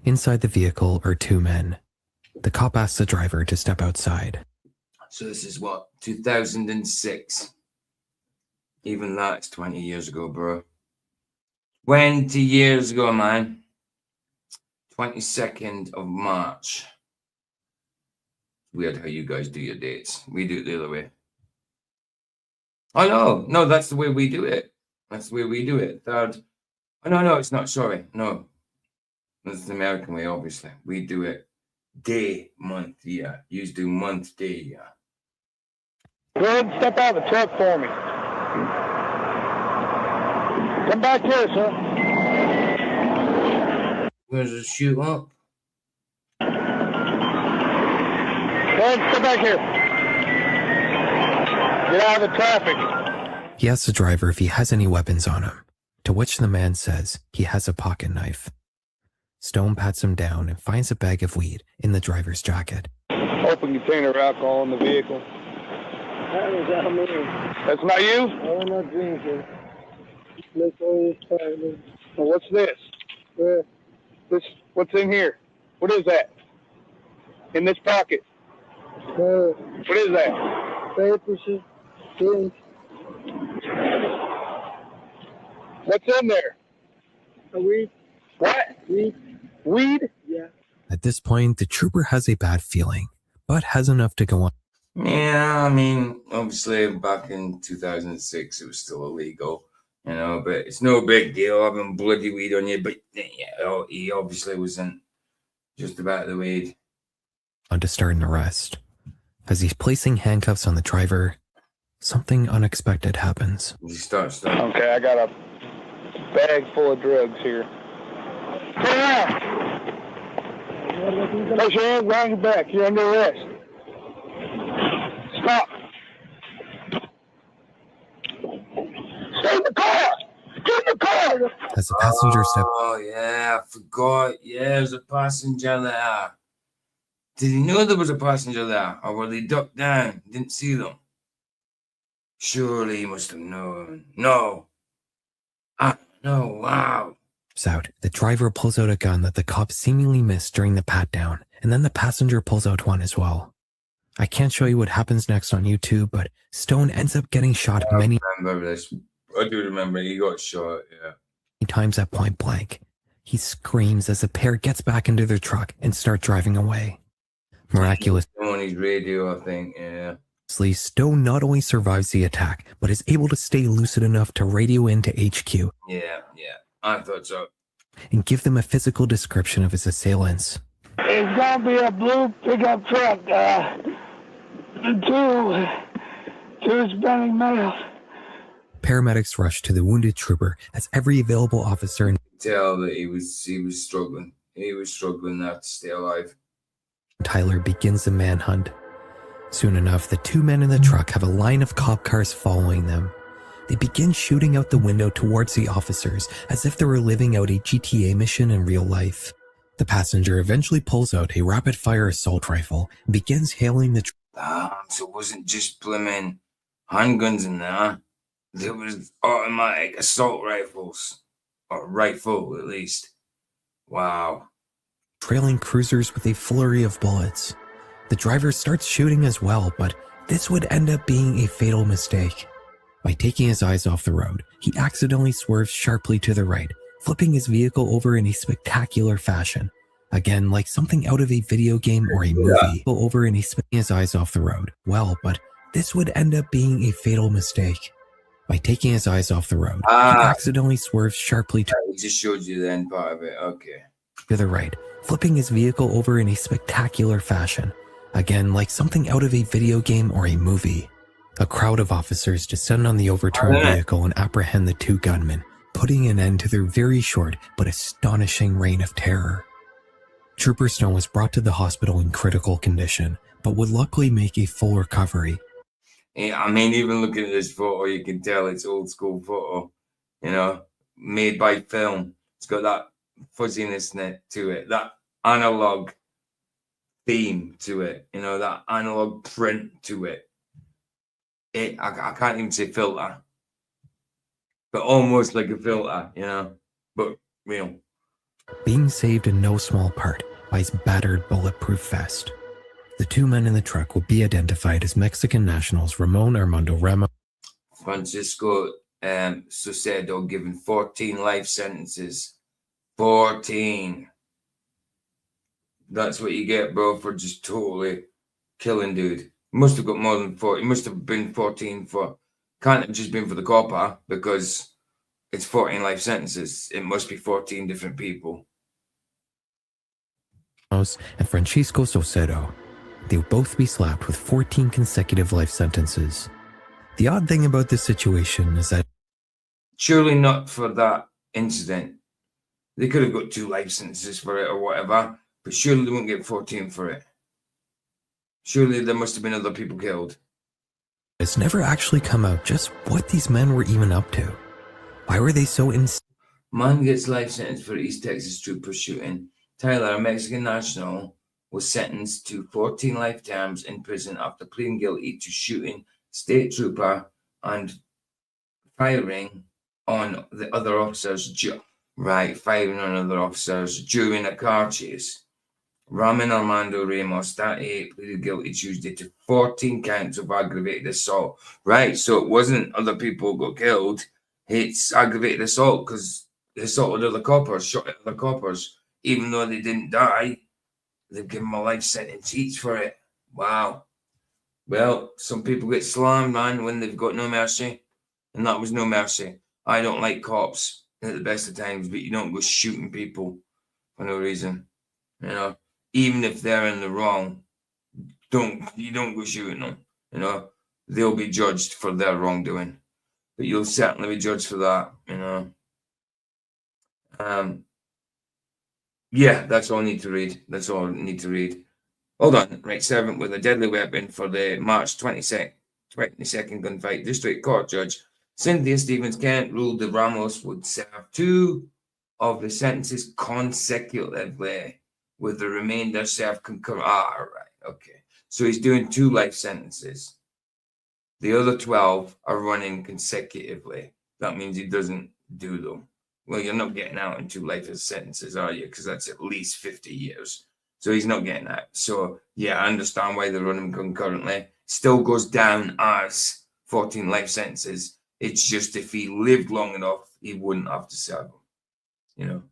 S2: Inside the vehicle are two men. The cop asks the driver to step outside.
S1: So this is what, 2006? Even that's 20 years ago, bro. 20 years ago, man. 22nd of March. Weird how you guys do your dates. We do it the other way. Oh, no, that's the way we do it. That's the way we do it. Third. Oh, no, it's not. Sorry. No. That's the American way, obviously. We do it day, month, year. You do month, day, year.
S4: Go ahead and step out of the truck for me. Come back here, sir.
S1: Where's the shoot up?
S4: Go ahead and step back here. Get out of the traffic.
S2: He asks the driver if he has any weapons on him, to which the man says he has a pocket knife. Stone pats him down and finds a bag of weed in the driver's jacket.
S4: Open container of alcohol in the vehicle.
S5: That was out me.
S4: That's not you?
S5: I'm not drinking. Let's always try this.
S4: Well, what's this? What's in here? What is that? In this pocket? What is that?
S5: Papers, things.
S4: What's in there?
S5: A weed?
S4: What?
S5: Weed?
S4: Weed?
S5: Yeah.
S2: At this point, the trooper has a bad feeling, but has enough to go on.
S1: Yeah, I mean, obviously back in 2006, it was still illegal, but it's no big deal having bloody weed on you. But yeah, he obviously wasn't just about the weed.
S2: On to start an arrest. As he's placing handcuffs on the driver, something unexpected happens.
S1: He starts.
S4: Okay, I got a bag full of drugs here. Turn around. Place your hands behind your back. You're under arrest. Stop. Stay in the car. Get in the car.
S2: As the passenger steps
S1: Oh yeah, I forgot. Yeah, there's a passenger there. Did he know there was a passenger there, or were they ducked down? Didn't see them. Surely he must have known. No. No. Wow.
S2: out, the driver pulls out a gun that the cop seemingly missed during the pat-down, and then the passenger pulls out one as well. I can't show you what happens next on YouTube, but Stone ends up getting shot many
S1: remember this. I do remember he got shot, yeah.
S2: times at point blank. He screams as the pair gets back into their truck and start driving away. Miraculously,
S1: On his radio, I think, yeah.
S2: Stone not only survives the attack, but is able to stay lucid enough to radio into HQ
S1: Yeah, I thought so.
S2: and give them a physical description of his assailants.
S4: It's gonna be a blue pickup truck. Two Hispanic males.
S2: Paramedics rush to the wounded trooper as every available officer in
S1: Tell that he was struggling. He was struggling not to stay alive.
S2: Tyler begins the manhunt. Soon enough, the two men in the truck have a line of cop cars following them. They begin shooting out the window towards the officers as if they were living out a GTA mission in real life. The passenger eventually pulls out a rapid-fire assault rifle and begins hailing the
S1: So it wasn't just blimmin' handguns in there. There was automatic assault rifles. Or rifle, at least. Wow.
S2: trailing cruisers with a flurry of bullets. The driver starts shooting as well, but this would end up being a fatal mistake. By taking his eyes off the road, he accidentally swerves sharply to the right, flipping his vehicle over in a spectacular fashion. Again, like something out of a video game or a movie. Over and he's taking his eyes off the road. Well, but this would end up being a fatal mistake. By taking his eyes off the road, he accidentally swerves sharply
S1: He just showed you the end part of it. Okay.
S2: to the right, flipping his vehicle over in a spectacular fashion. Again, like something out of a video game or a movie. A crowd of officers descend on the overturned vehicle and apprehend the two gunmen, putting an end to their very short but astonishing reign of terror. Trooper Stone was brought to the hospital in critical condition, but would luckily make a full recovery.
S1: Yeah, I mean, even looking at this photo, you can tell it's old school photo, made by film. It's got that fuzziness to it, that analog theme to it, that analog print to it. I can't even say filter, but almost like a filter, but real.
S2: Being saved in no small part by his battered bulletproof vest. The two men in the truck will be identified as Mexican nationals Ramon Armando Ramos.
S1: Francisco Saucedo given 14 life sentences. 14. That's what you get, bro, for just totally killing dude. Must have got more than 4. It must have been 14 for. Can't have just been for the copper because it's 14 life sentences. It must be 14 different people.
S2: And Francisco Saucedo. They will both be slapped with 14 consecutive life sentences. The odd thing about this situation is that
S1: surely not for that incident. They could have got 2 life sentences for it or whatever, but surely they won't get 14 for it. Surely there must have been other people killed.
S2: It's never actually come out just what these men were even up to. Why were they so
S1: Man gets life sentence for East Texas trooper shooting. Tyler, a Mexican national, was sentenced to 14 life terms in prison after pleading guilty to shooting state trooper and firing on the other officers. Firing on other officers during a car chase. Ramon Armando Ramos, 38, pleaded guilty Tuesday to 14 counts of aggravated assault. Right, so it wasn't other people who got killed. It's aggravated assault because they assaulted other coppers, shot at other coppers. Even though they didn't die, they've given them a life sentence each for it. Wow. Well, some people get slammed, man, when they've got no mercy. And that was no mercy. I don't like cops at the best of times, but you don't go shooting people for no reason. Even if they're in the wrong, you don't go shooting them. They'll be judged for their wrongdoing. But you'll certainly be judged for that, Yeah, that's all I need to read. That's all I need to read. Hold on. Right, servant with a deadly weapon for the March 22nd gunfight. District Court Judge Cynthia Stevens Kent ruled that Ramos would serve 2 of the sentences consecutively, with the remainder served concurrent. Right. Okay. So he's doing 2 life sentences. The other 12 are running consecutively. That means he doesn't do them. Well, you're not getting out in 2 life sentences, are you? Because that's at least 50 years. So he's not getting out. So, yeah, I understand why they're running concurrently. Still goes down as 14 life sentences. It's just if he lived long enough, he wouldn't have to serve them.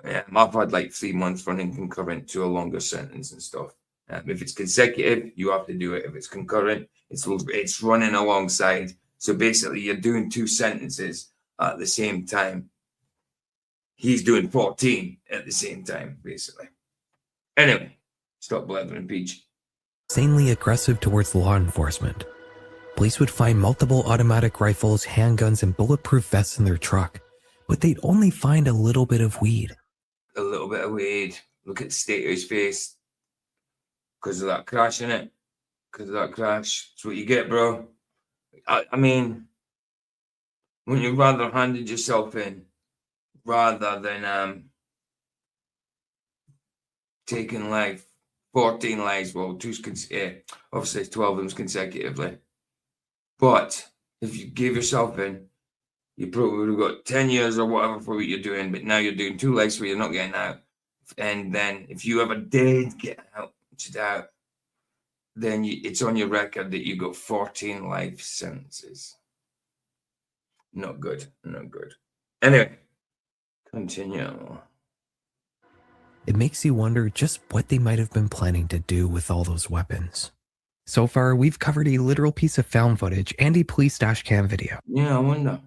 S1: Yeah, I've had like 3 months running concurrent to a longer sentence and stuff. If it's consecutive, you have to do it. If it's concurrent, it's running alongside. So basically, you're doing 2 sentences at the same time. He's doing 14 at the same time, basically. Anyway, stop blathering, Peach.
S2: Insanely aggressive towards law enforcement. Police would find multiple automatic rifles, handguns, and bulletproof vests in their truck, but they'd only find a little bit of weed.
S1: A little bit of weed. Look at the state of his face. Because of that crash, innit? Because of that crash. That's what you get, bro. I mean, wouldn't you rather handed yourself in rather than taking life, 14 lives, well, obviously 12 of them consecutively. But if you gave yourself in, you probably would have got 10 years or whatever for what you're doing, but now you're doing 2 lives where you're not getting out. And then if you ever did get out, then it's on your record that you got 14 life sentences. Not good. Not good. Anyway, continue.
S2: It makes you wonder just what they might have been planning to do with all those weapons. So far, we've covered a literal piece of found footage and a police dashcam video.
S1: Yeah, I wonder,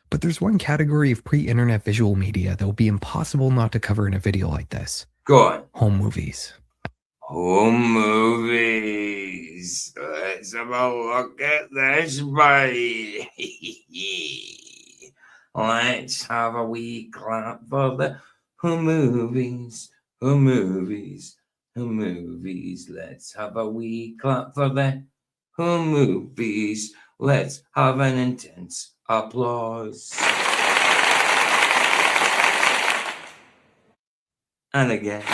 S2: But there's one category of pre-internet visual media that will be impossible not to cover in a video like this.
S1: Go on.
S2: Home movies.
S1: Home movies. Let's have a look at this, buddy. Let's have a wee clap for the home movies. Home movies. Home movies. Let's have a wee clap for the home movies. Let's have an intense applause. And again.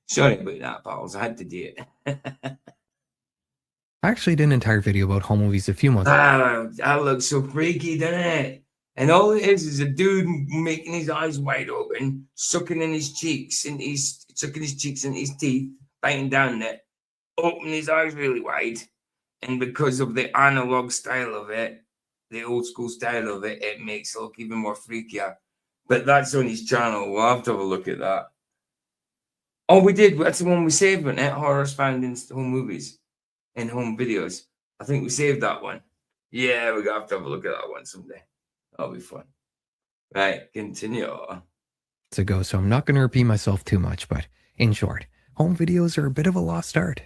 S1: Sorry about that, pals. I had to do it.
S2: I actually did an entire video about home movies a few months
S1: That looks so freaky, doesn't it? And all it is a dude making his eyes wide open, sucking in his cheeks, and he's sucking his cheeks and his teeth, biting down it, opening his eyes really wide. And because of the analog style of it, the old school style of it, it makes it look even more freakier. But that's on his channel. We'll have to have a look at that. Oh, we did. That's the one we saved, wasn't it? Horrors found in home movies, in home videos. I think we saved that one. Yeah, we're going to have a look at that one someday. That'll be fun. Right, continue.
S2: ago, so I'm not going to repeat myself too much, but in short, home videos are a bit of a lost art.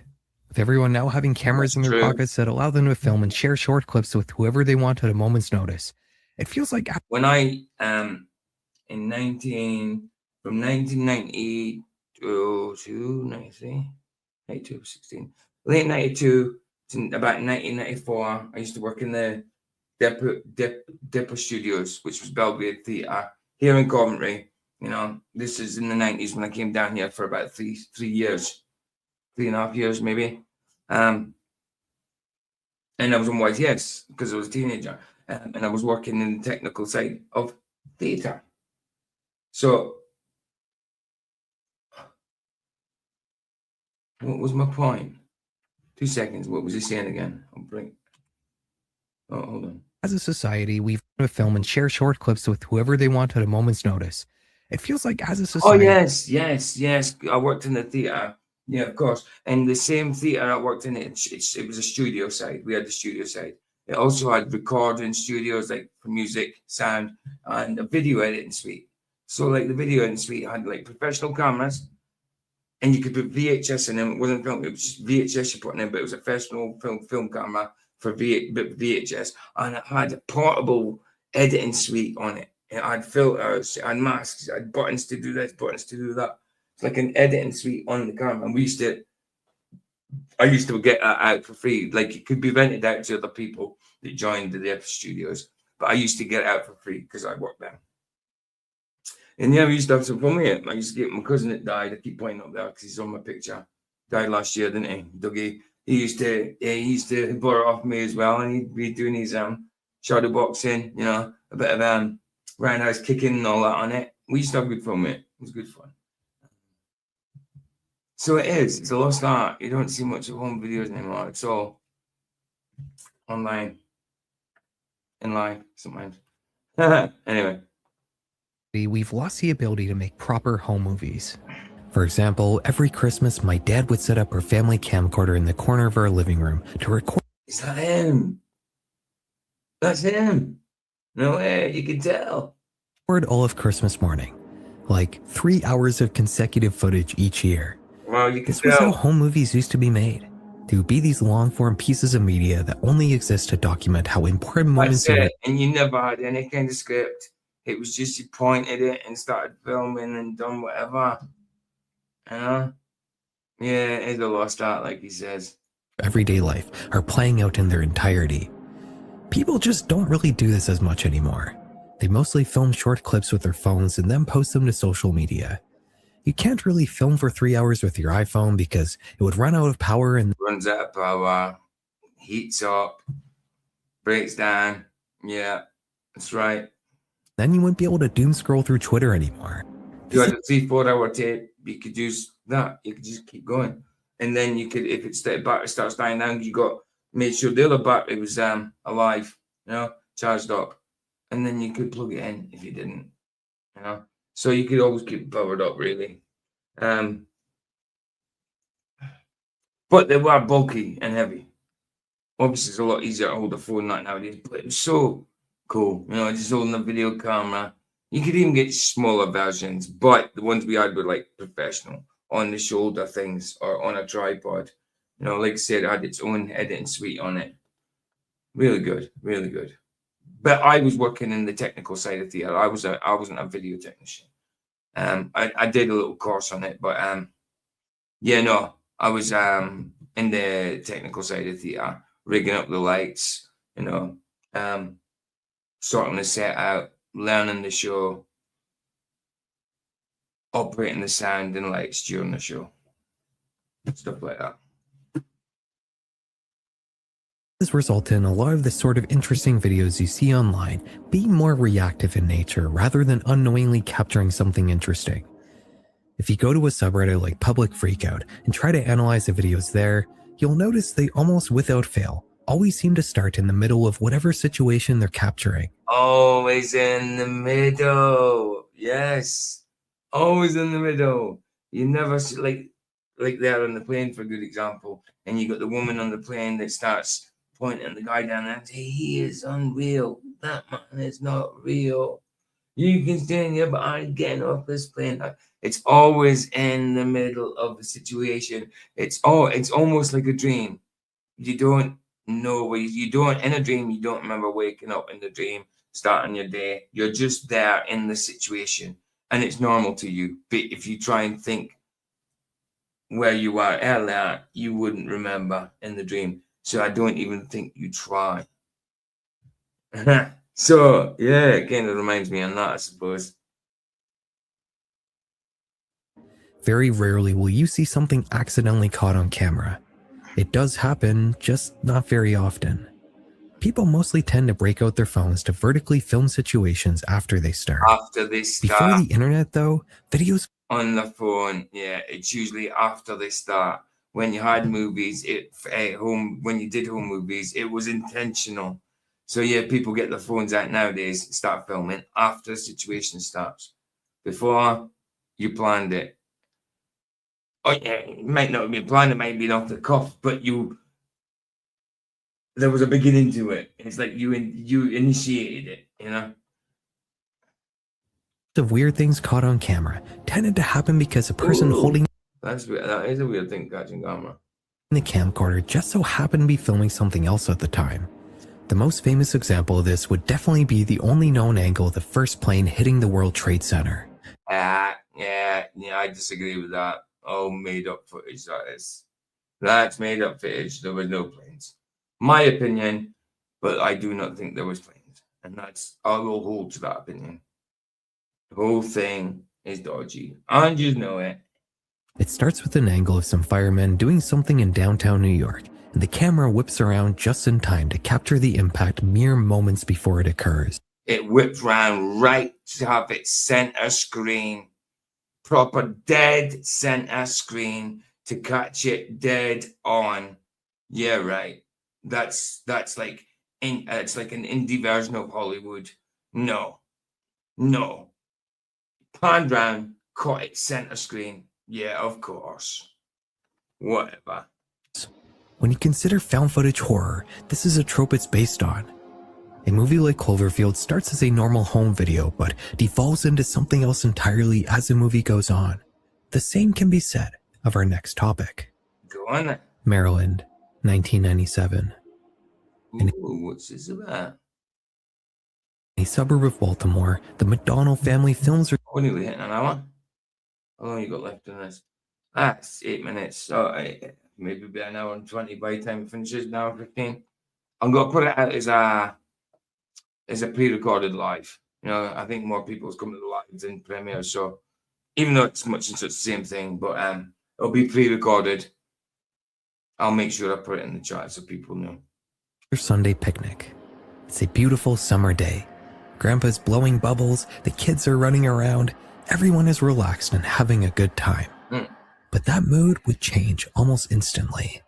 S2: With everyone now having cameras in their pockets that allow them to film and share short clips with whoever they want at a moment's notice, it feels like
S1: when I from 1990 to 93, 92, 16, late 92 to about 1994, I used to work in the Depot Studios, which was Belgrade Theatre here in Coventry. You know, this is in the 90s when I came down here for about 3 years, 3.5 years maybe. And I was on YTS because I was a teenager, and I was working in the technical side of theatre. So what was my point? 2 seconds. What was he saying again? Oh, hold on.
S2: As a society, we've to film and share short clips with whoever they want at a moment's notice. It feels like as a society...
S1: Oh, yes. I worked in the theatre. Yeah, of course. And the same theatre I worked in, it was a studio side. We had the studio side. It also had recording studios, like for music, sound, and a video editing suite. So, like, the video editing suite had, like, professional cameras, and you could put VHS in them. It wasn't film, it was just VHS you put in, but it was a professional film camera for VHS, and it had a portable editing suite on it. It had filters, it had masks, it had buttons to do this, buttons to do that. It's like an editing suite on the camera. And I used to get that out for free. Like, it could be rented out to other people that joined the studios, but I used to get it out for free because I worked there. And yeah, we used to have some fun with it. I used to get my cousin that died. I keep pointing up there because he's on my picture. Died last year, didn't he? Dougie. He used to borrow off me as well, and he'd be doing his shadow boxing, you know, a bit of roundhouse kicking and all that on it. We used to have good fun with it. It was good fun. So it's a lost art. You don't see much of home videos anymore. It's all online, in live sometimes. Anyway.
S2: We've lost the ability to make proper home movies. For example, every Christmas, my dad would set up our family camcorder in the corner of our living room to record.
S1: Is that him? That's him. No way, you can tell.
S2: All of Christmas morning, like 3 hours of consecutive footage each year.
S1: Well, you can
S2: This
S1: tell.
S2: was how home movies used to be made. To be these long-form pieces of media that only exist to document how important moments
S1: That's it. And you never had any kind of script. It was just you pointed it and started filming and done whatever. You know? Yeah, it's a lost art, like he says.
S2: Everyday life are playing out in their entirety. People just don't really do this as much anymore. They mostly film short clips with their phones and then post them to social media. You can't really film for 3 hours with your iPhone because it would run out of power and
S1: runs out of power, heats up, breaks down. Yeah, that's right.
S2: Then you wouldn't be able to doom scroll through Twitter anymore.
S1: If you had a 3-4 hour tape, you could use that. You could just keep going. And then you could, if the battery starts dying down, you got made sure the other battery was alive, you know, charged up. And then you could plug it in if you didn't, you know. So you could always keep it powered up, really. But they were bulky and heavy. Obviously, it's a lot easier to hold a phone like nowadays, but it was so cool, you know, just holding a video camera. You could even get smaller versions, but the ones we had were like professional, on the shoulder things or on a tripod. You know, like I said, it had its own editing suite on it. Really good, really good. But I was working in the technical side of theatre. I wasn't a video technician. I did a little course on it, but yeah, no, I was in the technical side of theatre, rigging up the lights, you know, sorting the set out, learning the show, operating the sound and lights during the show. Stuff like that.
S2: This resulted in a lot of the sort of interesting videos you see online being more reactive in nature rather than unknowingly capturing something interesting. If you go to a subreddit like Public Freakout and try to analyze the videos there, you'll notice they almost without fail always seem to start in the middle of whatever situation they're capturing.
S1: Always in the middle. Yes. Always in the middle. You never see, like there on the plane, for a good example, and you got the woman on the plane that starts pointing the guy down there and say, he is unreal. That man is not real. You can stand here, but I'm getting off this plane. It's always in the middle of the situation. It's almost like a dream. You don't know where you don't in a dream. You don't remember waking up in the dream, starting your day. You're just there in the situation, and it's normal to you. But if you try and think where you were earlier, you wouldn't remember in the dream. So I don't even think you try. So yeah, it kind of reminds me of that, I suppose.
S2: Very rarely will you see something accidentally caught on camera. It does happen, just not very often. People mostly tend to break out their phones to vertically film situations after they start.
S1: After they start.
S2: Before the internet though, videos
S1: on the phone, yeah, it's usually after they start. When you had movies, when you did home movies, it was intentional. So yeah, people get their phones out nowadays and start filming after the situation starts. Before, you planned it. Oh yeah, it might not have been planned, it might be off the cuff, but there was a beginning to it. It's like you initiated it, you know?
S2: of weird things caught on camera tended to happen because a person holding
S1: That's weird. That is a weird thing, catching camera.
S2: the camcorder just so happened to be filming something else at the time. The most famous example of this would definitely be the only known angle of the first plane hitting the World Trade Center.
S1: Yeah, I disagree with that. Oh, made up footage, that is. That's made up footage. There were no planes. My opinion, but I do not think there was planes. And I will hold to that opinion. The whole thing is dodgy. And you know it.
S2: It starts with an angle of some firemen doing something in downtown New York, and the camera whips around just in time to capture the impact mere moments before it occurs.
S1: It whipped round right to have it center screen. Proper dead center screen to catch it dead on. Yeah, right. That's like it's like an indie version of Hollywood. No. Panned round, caught it center screen. Yeah, of course. Whatever.
S2: When you consider found footage horror, this is a trope it's based on. A movie like Cloverfield starts as a normal home video, but devolves into something else entirely as the movie goes on. The same can be said of our next topic.
S1: Go on then.
S2: Maryland, 1997.
S1: Ooh, what's this about?
S2: A suburb of Baltimore, the McDonald family films are
S1: Oh, nearly hitting an hour. How long you got left in this? That's 8 minutes. So maybe be an hour and 20 by the time it finishes, an hour and 15. I'm going to put it out as a pre-recorded live. You know, I think more people's come to the lives than premieres. So even though it's much and such the same thing, but it'll be pre-recorded. I'll make sure I put it in the chat so people know.
S2: Sunday picnic. It's a beautiful summer day. Grandpa's blowing bubbles, the kids are running around, everyone is relaxed and having a good time. But that mood would change almost instantly.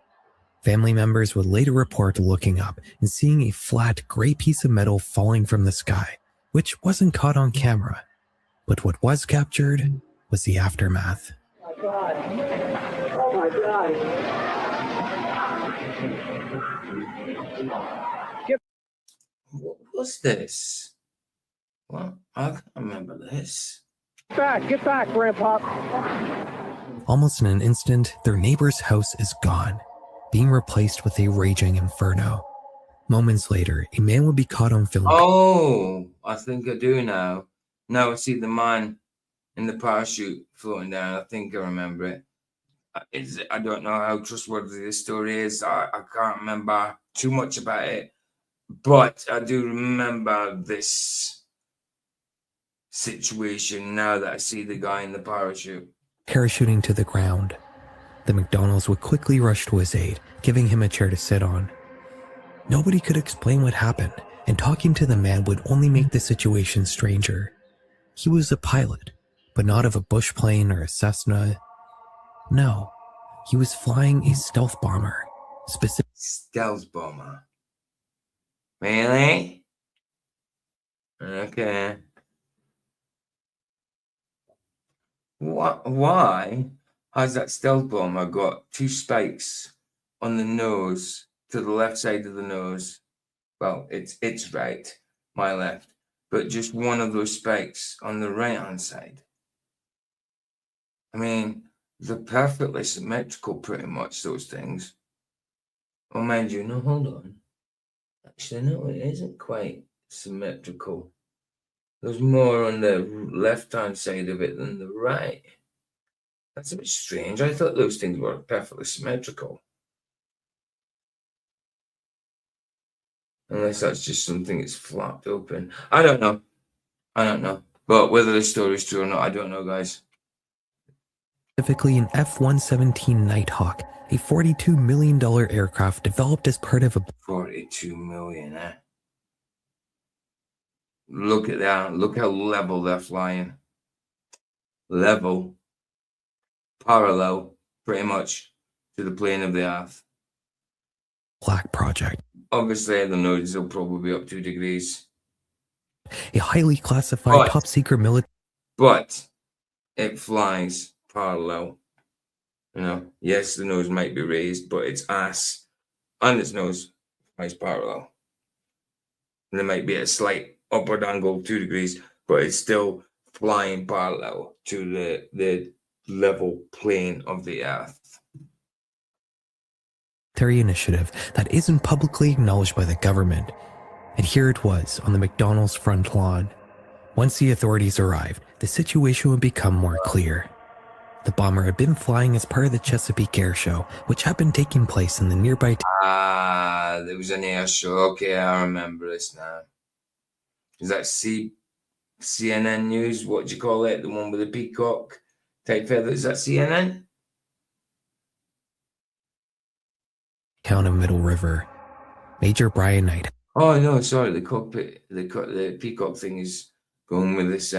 S2: Family members would later report looking up and seeing a flat gray piece of metal falling from the sky, which wasn't caught on camera. But what was captured was the aftermath.
S5: Oh my God. Oh my God.
S1: What was this? Well, I can't remember this.
S5: Get back, Grandpa.
S2: Almost in an instant, their neighbor's house is gone, being replaced with a raging inferno. Moments later, a man would be caught on film.
S1: Oh, I think I do now. Now I see the man in the parachute floating down. I think I remember it. I don't know how trustworthy this story is. I can't remember too much about it. But I do remember this situation now that I see the guy in the parachute.
S2: Parachuting to the ground. The McDonalds would quickly rush to his aid, giving him a chair to sit on. Nobody could explain what happened, and talking to the man would only make the situation stranger. He was a pilot, but not of a bush plane or a Cessna. No, he was flying a stealth bomber.
S1: Stealth bomber. Really? Okay. Why has that stealth bomber got 2 spikes on the nose, to the left side of the nose? Well, it's right, my left, but just one of those spikes on the right-hand side. I mean, they're perfectly symmetrical, pretty much, those things. Oh, mind you, no, hold on. Actually, no, it isn't quite symmetrical. There's more on the left-hand side of it than the right. That's a bit strange. I thought those things were perfectly symmetrical. Unless that's just something that's flapped open. I don't know. But whether the story's true or not, I don't know, guys.
S2: Specifically an F-117 Nighthawk, a $42 million aircraft developed as part of a...
S1: 42 million, eh? Look at that. Look how level they're flying. Level. Parallel, pretty much, to the plane of the Earth.
S2: Black project.
S1: Obviously, the nose will probably be up 2 degrees.
S2: A highly classified top secret military...
S1: But it flies parallel. You know, yes, the nose might be raised, but its ass and its nose flies parallel. And there might be a slight upward angle of 2 degrees, but it's still flying parallel to the level plane of the Earth.
S2: Initiative that isn't publicly acknowledged by the government. And here it was on the McDonald's front lawn. Once the authorities arrived, the situation would become more clear. The bomber had been flying as part of the Chesapeake Air Show, which had been taking place in the nearby...
S1: There was an air show. Okay, I remember this now. Is that CNN News? What do you call it? The one with the peacock type feather? Is that CNN?
S2: Town of Middle River. Major Brian Knight.
S1: Oh no, sorry. The cockpit, the peacock thing is going with this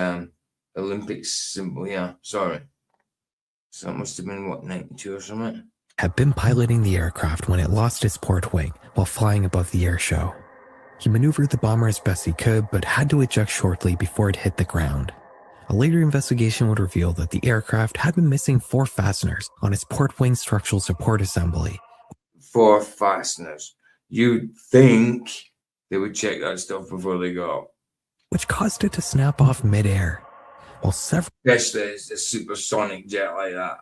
S1: Olympics symbol. Yeah, sorry. So it must have been what, 92 or something.
S2: Had been piloting the aircraft when it lost its port wing while flying above the air show. He maneuvered the bomber as best he could, but had to eject shortly before it hit the ground. A later investigation would reveal that the aircraft had been missing 4 fasteners on its port wing structural support assembly.
S1: 4 fasteners. You'd think they would check that stuff before they go.
S2: Which caused it to snap off midair. While
S1: especially a supersonic jet like that.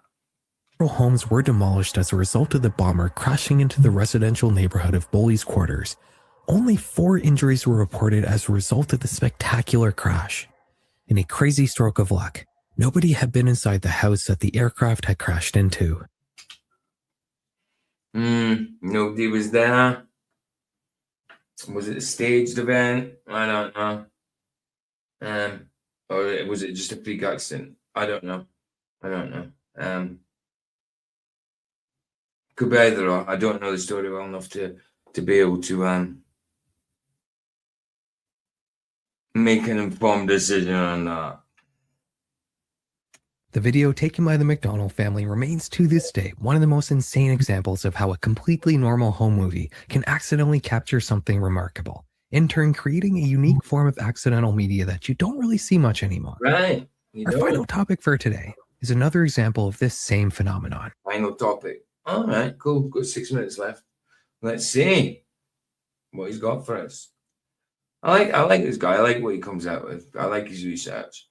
S2: Several homes were demolished as a result of the bomber crashing into the residential neighborhood of Bowley's Quarters. Only 4 injuries were reported as a result of the spectacular crash. In a crazy stroke of luck, nobody had been inside the house that the aircraft had crashed into.
S1: Nobody was there. Was it a staged event? I don't know. Or was it just a freak accident? I don't know. Could be either or. I don't know the story well enough to be able to make an informed decision on that.
S2: The video taken by the McDonald family remains to this day one of the most insane examples of how a completely normal home movie can accidentally capture something remarkable, in turn creating a unique form of accidental media that you don't really see much anymore.
S1: Right.
S2: Our final topic for today is another example of this same phenomenon.
S1: Final topic. All right, cool. Got 6 minutes left. Let's see what he's got for us. I like this guy. I like what he comes out with. I like his research.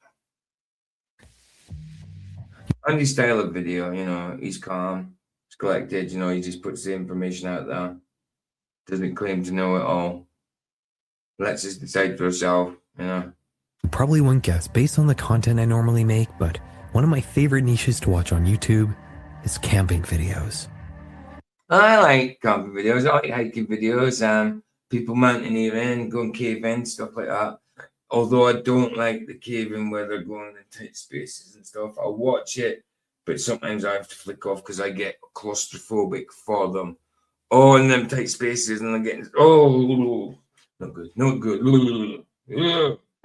S1: And his style of video, you know, he's calm, he's collected, you know, he just puts the information out there. Doesn't claim to know it all. Lets us decide for ourselves, you know.
S2: You probably wouldn't guess based on the content I normally make, but one of my favorite niches to watch on YouTube is camping videos.
S1: I like camping videos. I like hiking videos. People mountaineering, going caving, stuff like that. although I don't like the caving where they're going in tight spaces and stuff, I'll watch it, but sometimes I have to flick off because I get claustrophobic for them. Oh, in them tight spaces, and I'm getting, oh, not good, not good.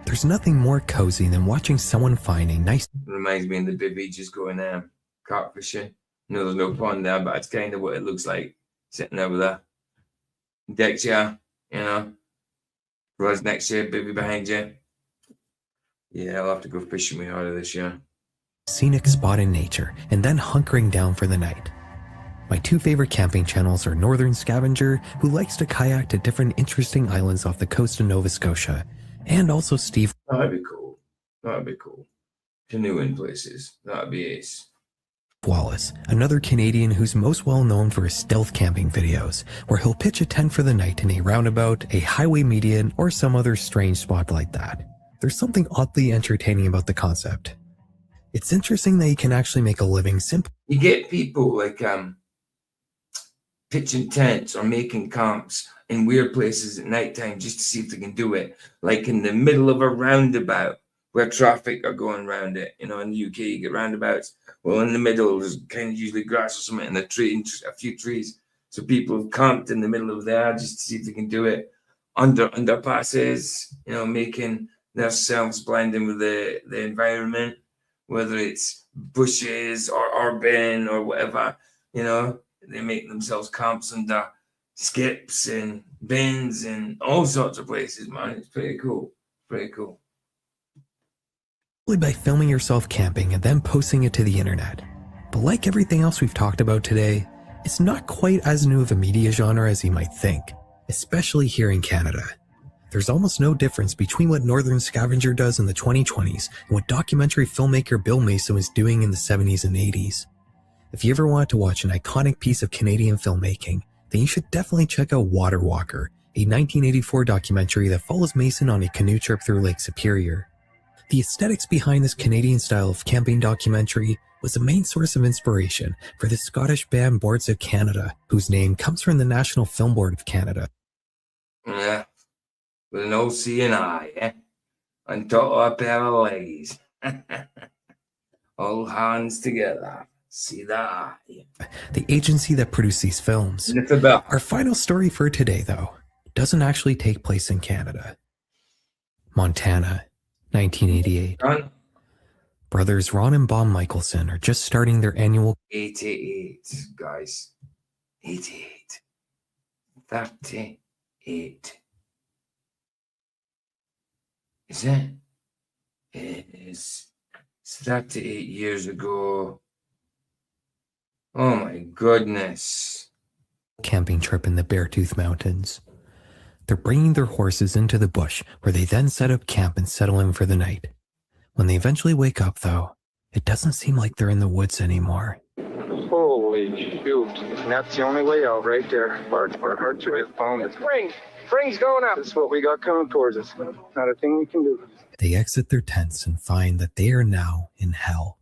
S2: There's nothing more cozy than watching someone find a nice...
S1: Reminds me of the bivvy just going carp fishing. No, there's no pond there, but it's kind of what it looks like sitting over there. Deck chair, you know. Rods next to you, bivvy behind you. Yeah, I'll have to go fishing with harder this year.
S2: Scenic spot in nature, and then hunkering down for the night. My two favorite camping channels are Northern Scavenger, who likes to kayak to different interesting islands off the coast of Nova Scotia, and also Steve
S1: That'd be cool. That'd be cool. Canoeing places. That'd be ace.
S2: Wallace, another Canadian who's most well known for his stealth camping videos, where he'll pitch a tent for the night in a roundabout, a highway median, or some other strange spot like that. There's something oddly entertaining about the concept. It's interesting that you can actually make a living simply.
S1: You get people like pitching tents or making camps in weird places at nighttime just to see if they can do it, like in the middle of a roundabout where traffic are going around it. You know, in the UK, you get roundabouts. Well, in the middle, there's kind of usually grass or something, and a few trees. So people have camped in the middle of there just to see if they can do it. Underpasses, you know, making themselves blending with the environment, whether it's bushes or urban or whatever, you know, they make themselves camps under skips and bins and all sorts of places, man. It's pretty cool. Pretty cool.
S2: By filming yourself camping and then posting it to the internet. But like everything else we've talked about today, it's not quite as new of a media genre as you might think, especially here in Canada. There's almost no difference between what Northern Scavenger does in the 2020s and what documentary filmmaker Bill Mason was doing in the 70s and 80s. If you ever wanted to watch an iconic piece of Canadian filmmaking, then you should definitely check out Water Walker, a 1984 documentary that follows Mason on a canoe trip through Lake Superior. The aesthetics behind this Canadian style of camping documentary was the main source of inspiration for the Scottish band Boards of Canada, whose name comes from the National Film Board of Canada.
S1: Yeah, with an old C and I, eh? On top of a pair of legs. All hands together. See that eye.
S2: The agency that produced these films. Our final story for today, though, doesn't actually take place in Canada. Montana. 1988. Brothers Ron and Bob Michelson are just starting their annual
S1: 88, guys. 88. 38. Is it? It's 38 years ago. Oh my goodness.
S2: Camping trip in the Beartooth Mountains. They're bringing their horses into the bush, where they then set up camp and settle in for the night. When they eventually wake up, though, it doesn't seem like they're in the woods anymore.
S6: Holy shoot. And that's the only way out right there. Our hearts are found. It's spring. Spring's going up. That's what we got coming towards us. Not a thing we can do.
S2: They exit their tents and find that they are now in hell.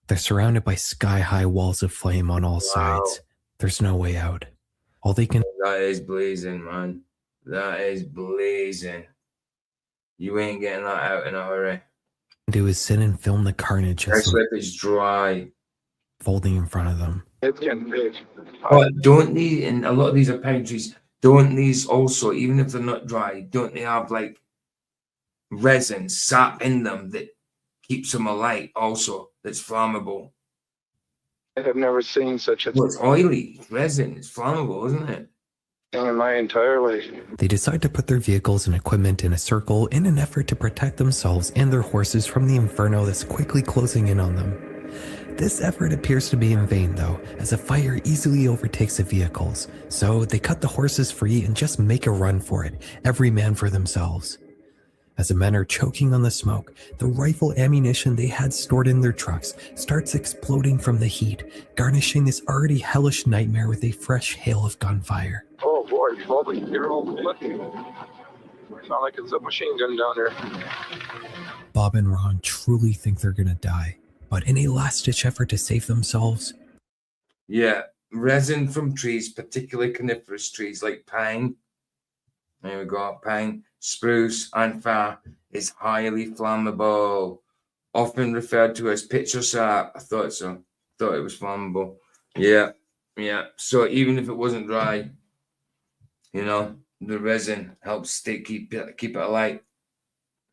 S2: They're surrounded by sky-high walls of flame on all sides. There's no way out. All they can...
S1: That is blazing, man. That is blazing. You ain't getting that out in a hurry.
S2: do is sit and film the carnage
S1: Especially if it's dry.
S2: folding in front of them.
S6: It's getting big.
S1: But don't these, and a lot of these are pine trees, don't these also, even if they're not dry, don't they have like resin, sap in them that keeps them alight also, that's flammable?
S6: I have never seen such a
S1: Well, it's oily, resin, it's flammable, isn't it?
S6: thing in my entire life.
S2: They decide to put their vehicles and equipment in a circle in an effort to protect themselves and their horses from the inferno that's quickly closing in on them. This effort appears to be in vain though, as a fire easily overtakes the vehicles, so they cut the horses free and just make a run for it, every man for themselves. As the men are choking on the smoke, the rifle ammunition they had stored in their trucks starts exploding from the heat, garnishing this already hellish nightmare with a fresh hail of gunfire.
S6: Oh boy, holy, you're all looking. It's not like it's a machine gun down there.
S2: Bob and Ron truly think they're gonna die, but in a last-ditch effort to save themselves,
S1: Yeah, resin from trees, particularly coniferous trees like pine. There we go, pine, spruce, and fir is highly flammable, often referred to as picture sap. I thought so. Thought it was flammable. Yeah, yeah. So even if it wasn't dry, the resin helps keep it alight.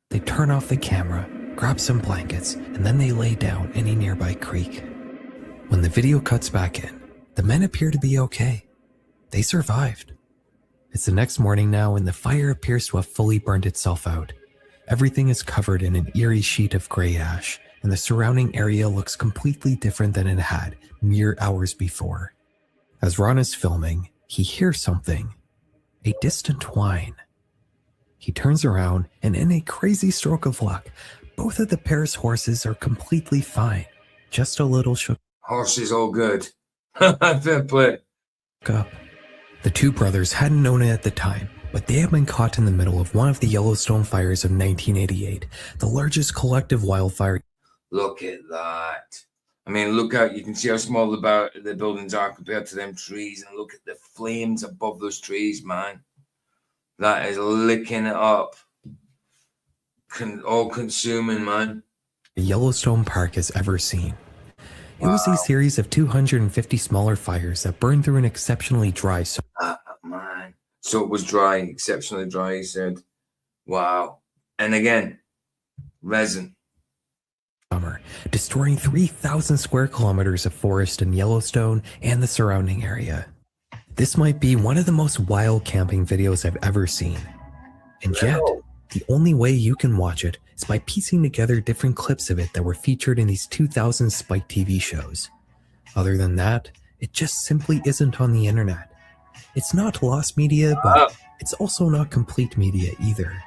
S2: They turn off the camera, grab some blankets, and then they lay down in a nearby creek. When the video cuts back in, the men appear to be okay. They survived. It's the next morning now, and the fire appears to have fully burned itself out. Everything is covered in an eerie sheet of gray ash, and the surrounding area looks completely different than it had mere hours before. As Ron is filming, he hears something, a distant whine. He turns around, and in a crazy stroke of luck, both of the pair's horses are completely fine, just a little shook
S1: Horses all good. Fair play.
S2: up. The two brothers hadn't known it at the time, but they had been caught in the middle of one of the Yellowstone fires of 1988, the largest collective wildfire.
S1: Look at that. I mean, look out. You can see how small the buildings are compared to them trees, and look at the flames above those trees, man. That is licking it up. All consuming, man.
S2: Yellowstone Park has ever seen. It was a series of 250 smaller fires that burned through an exceptionally dry
S1: man. So it was dry, exceptionally dry, he said. Wow. And again, resin.
S2: summer, destroying 3,000 square kilometers of forest in Yellowstone and the surrounding area. This might be one of the most wild camping videos I've ever seen. And yet, the only way you can watch it is by piecing together different clips of it that were featured in these 2000 Spike TV shows. Other than that, it just simply isn't on the internet. It's not lost media, but it's also not complete media either.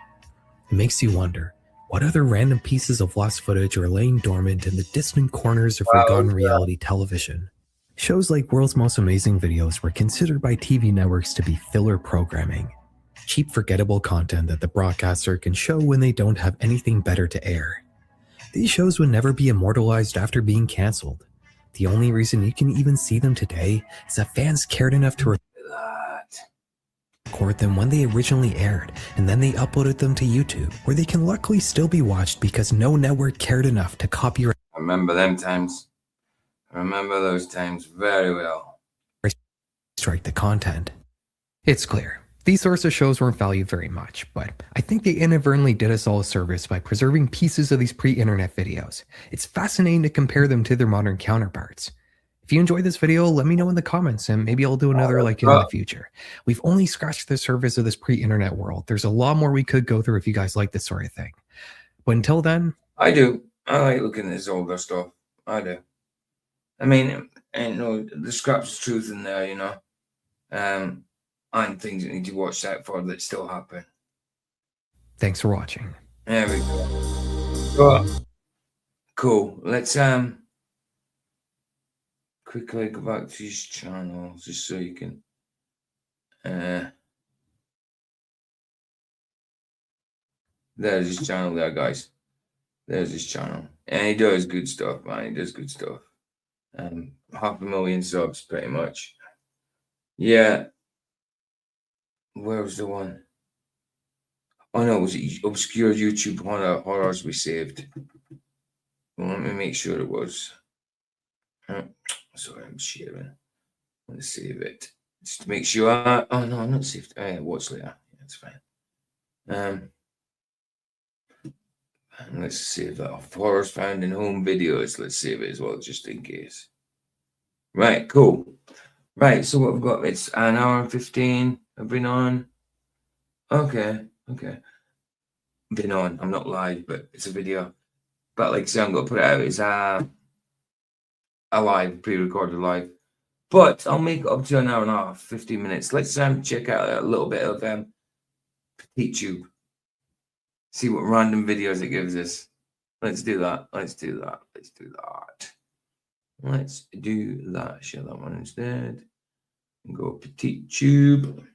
S2: It makes you wonder, what other random pieces of lost footage are laying dormant in the distant corners of forgotten reality television? Shows like World's Most Amazing Videos were considered by TV networks to be filler programming. Cheap, forgettable content that the broadcaster can show when they don't have anything better to air. These shows would never be immortalized after being cancelled. The only reason you can even see them today is that fans cared enough to record them when they originally aired, and then they uploaded them to YouTube, where they can luckily still be watched because no network cared enough to copyright.
S1: I remember them times. I remember those times very well.
S2: Strike the content. It's clear. These sorts of shows weren't valued very much, but I think they inadvertently did us all a service by preserving pieces of these pre-internet videos. It's fascinating to compare them to their modern counterparts. If you enjoyed this video, let me know in the comments, and maybe I'll do another like it in the future. We've only scratched the surface of this pre-internet world. There's a lot more we could go through if you guys like this sort of thing. But until then...
S1: I do. I like looking at this older stuff. I do. I mean, ain't no, the scraps of truth in there, and things that need to watch out for that still happen.
S2: Thanks for watching.
S1: There we go. Cool. Let's quickly go back to his channel just so you can there's his channel there, guys. There's his channel. And he does good stuff, man. He does good stuff. 500,000 subs pretty much. Yeah. Where was the one? Oh no, it was obscure YouTube horrors we saved. Well, let me make sure it was. Sorry, I'm sharing. I'm gonna save it just to make sure. Oh no, I'm not saved. Watch later. That's fine. And let's save that off. Horrors found in home videos. Let's save it as well, just in case. Right, cool. Right, so what we've got, it's an hour and 15. I've been on. Okay. Been on. I'm not live, but it's a video. But like I say, I'm gonna put it out as a live, pre-recorded live. But I'll make it up to an hour and a half, 15 minutes. Let's check out a little bit of Petite Tube. See what random videos it gives us. Let's do that. Let's do that. Share that one instead. And go Petite Tube.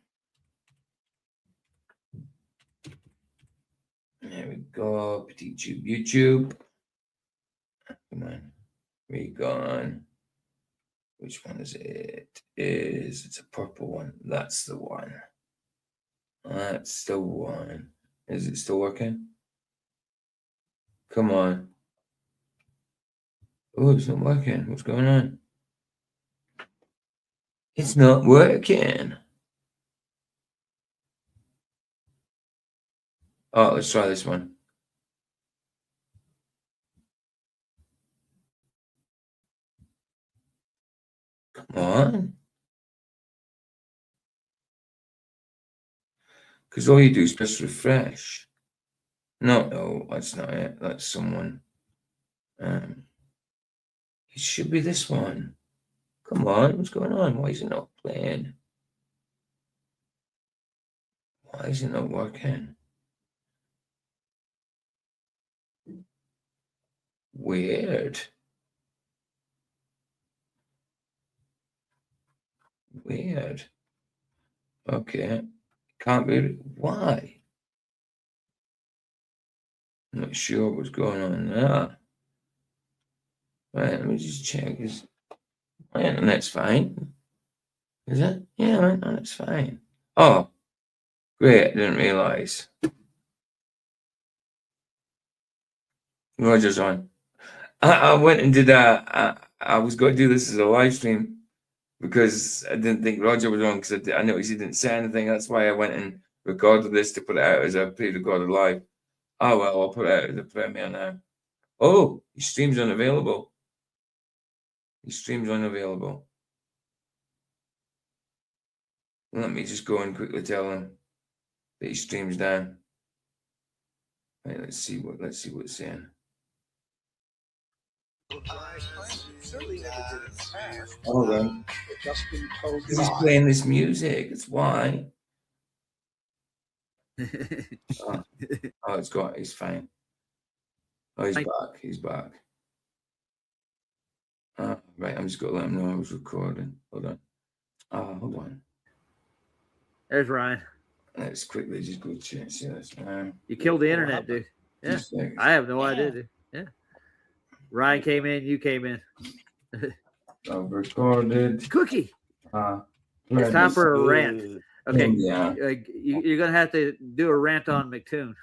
S1: There we go. Petite Tube YouTube. Come on. We gone. Which one is it? It's a purple one. That's the one. Is it still working? Come on. Oh, it's not working. What's going on? It's not working. Oh, let's try this one. Come on. Because all you do is press refresh. No, that's not it. That's someone. It should be this one. Come on, what's going on? Why is it not playing? Why is it not working? Weird. Weird. Okay. Can't be. Why? I'm not sure what's going on there. Right, let me just check. My internet's fine. Is it? Yeah, my internet's fine. Oh, great. I didn't realize. Roger's on. I went and did I was going to do this as a live stream because I didn't think Roger was on because I noticed he didn't say anything. That's why I went and recorded this to put it out as a pre-recorded live. Oh, well, I'll put it out as a premiere now. Oh, your stream's unavailable. Your stream's unavailable. Let me just go and quickly tell him that his stream's down. Right, let's see what it's saying. Hold on. He's playing this music. That's why. He's fine. Oh, he's back. He's back. Right, I'm just gonna let him know I was recording. Hold on.
S7: There's Ryan.
S1: Let's quickly just go check this.
S7: You killed the internet, dude. Yeah. I have no idea, dude. Yeah. Ryan came in, you came in.
S1: I've recorded.
S7: Cookie. It's time for a rant. Okay.
S1: Yeah.
S7: You're gonna have to do a rant on McToon.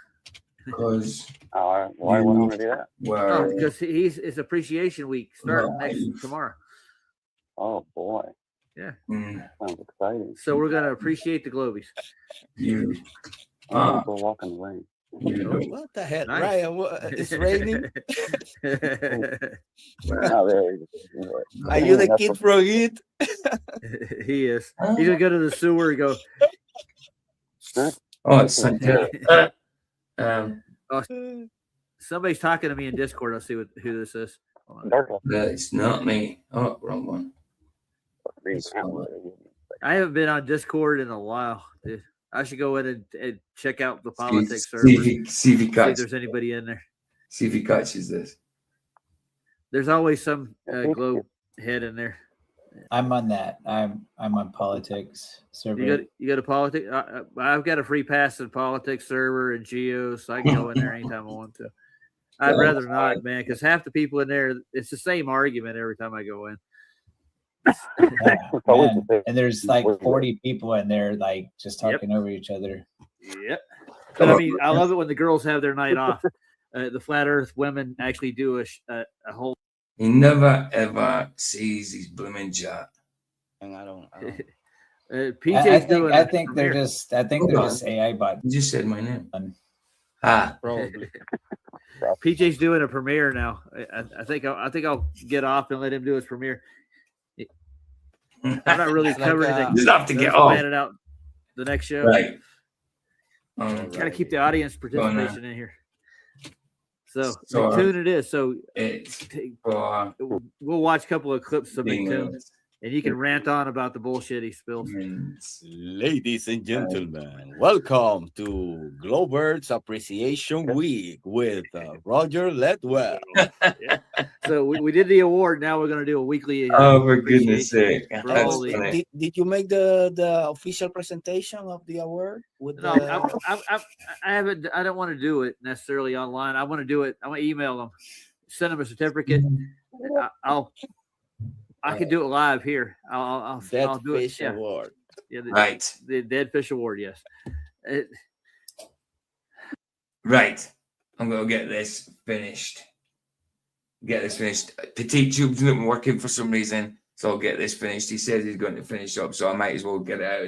S1: Because
S8: why would I want to do that?
S1: Well,
S7: because it's Appreciation Week starting tomorrow.
S8: Oh boy.
S7: Yeah.
S8: Sounds exciting.
S7: So we're gonna appreciate the Globies.
S8: I'm gonna go walk in the rain.
S9: What the hell, nice. Ryan? It's raining. Are you the kid from it?
S7: He is. He's gonna go to the sewer and go.
S1: Oh, it's
S7: somebody's talking to me in Discord. I'll see who this is.
S1: It's not me. Oh, wrong one.
S7: I haven't been on Discord in a while, dude. I should go in and check out the politics server.
S1: See if
S7: there's anybody in there.
S1: See if he catches this.
S7: There's always some globe head in there.
S10: I'm on that. I'm on politics server.
S7: You go to politics. I've got a free pass in politics server and Geo, so I can go in there anytime I want to. I'd rather not, man, because half the people in there, it's the same argument every time I go in.
S10: And there's like 40 people in there, like just talking over each other.
S7: Yep. But I mean, I love it when the girls have their night off. The flat Earth women actually do a whole.
S1: He never ever sees his blooming chat.
S9: And I don't.
S10: I think they're just AI bots.
S1: You just said my name.
S9: Probably.
S7: PJ's doing a premiere now. I think I'll get off and let him do his premiere. I'm not really covering anything.
S1: Just have to get off.
S7: Plan it out the next show.
S1: Right.
S7: Got to keep the audience participation in here. So McToon it is. So we'll watch a couple of clips of McToon, and you can rant on about the bullshit he spills.
S9: Ladies and gentlemen, welcome to Glowbirds Appreciation Week with Roger Letwell.
S7: Yeah. So we did the award. Now we're going to do a weekly.
S1: Oh, for goodness sake!
S9: Did you make the official presentation of the award?
S7: I haven't. I don't want to do it necessarily online. I want to do it. I want to email them, send them a certificate. I can do it live here. I'll do
S9: Fish
S7: it.
S9: Award.
S7: Yeah,
S1: Right.
S7: The Dead Fish Award. Yes.
S1: Right. I'm gonna get this finished. Get this finished. Petite Tube's not working for some reason, so I'll get this finished. He says he's going to finish up, so I might as well get it out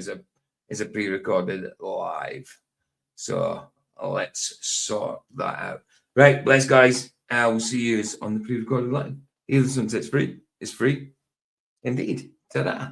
S1: as a pre-recorded live. So let's sort that out. Right, bless guys. I will see you on the pre-recorded live. Here's Sunsets free. It's free. Indeed. Ta-da.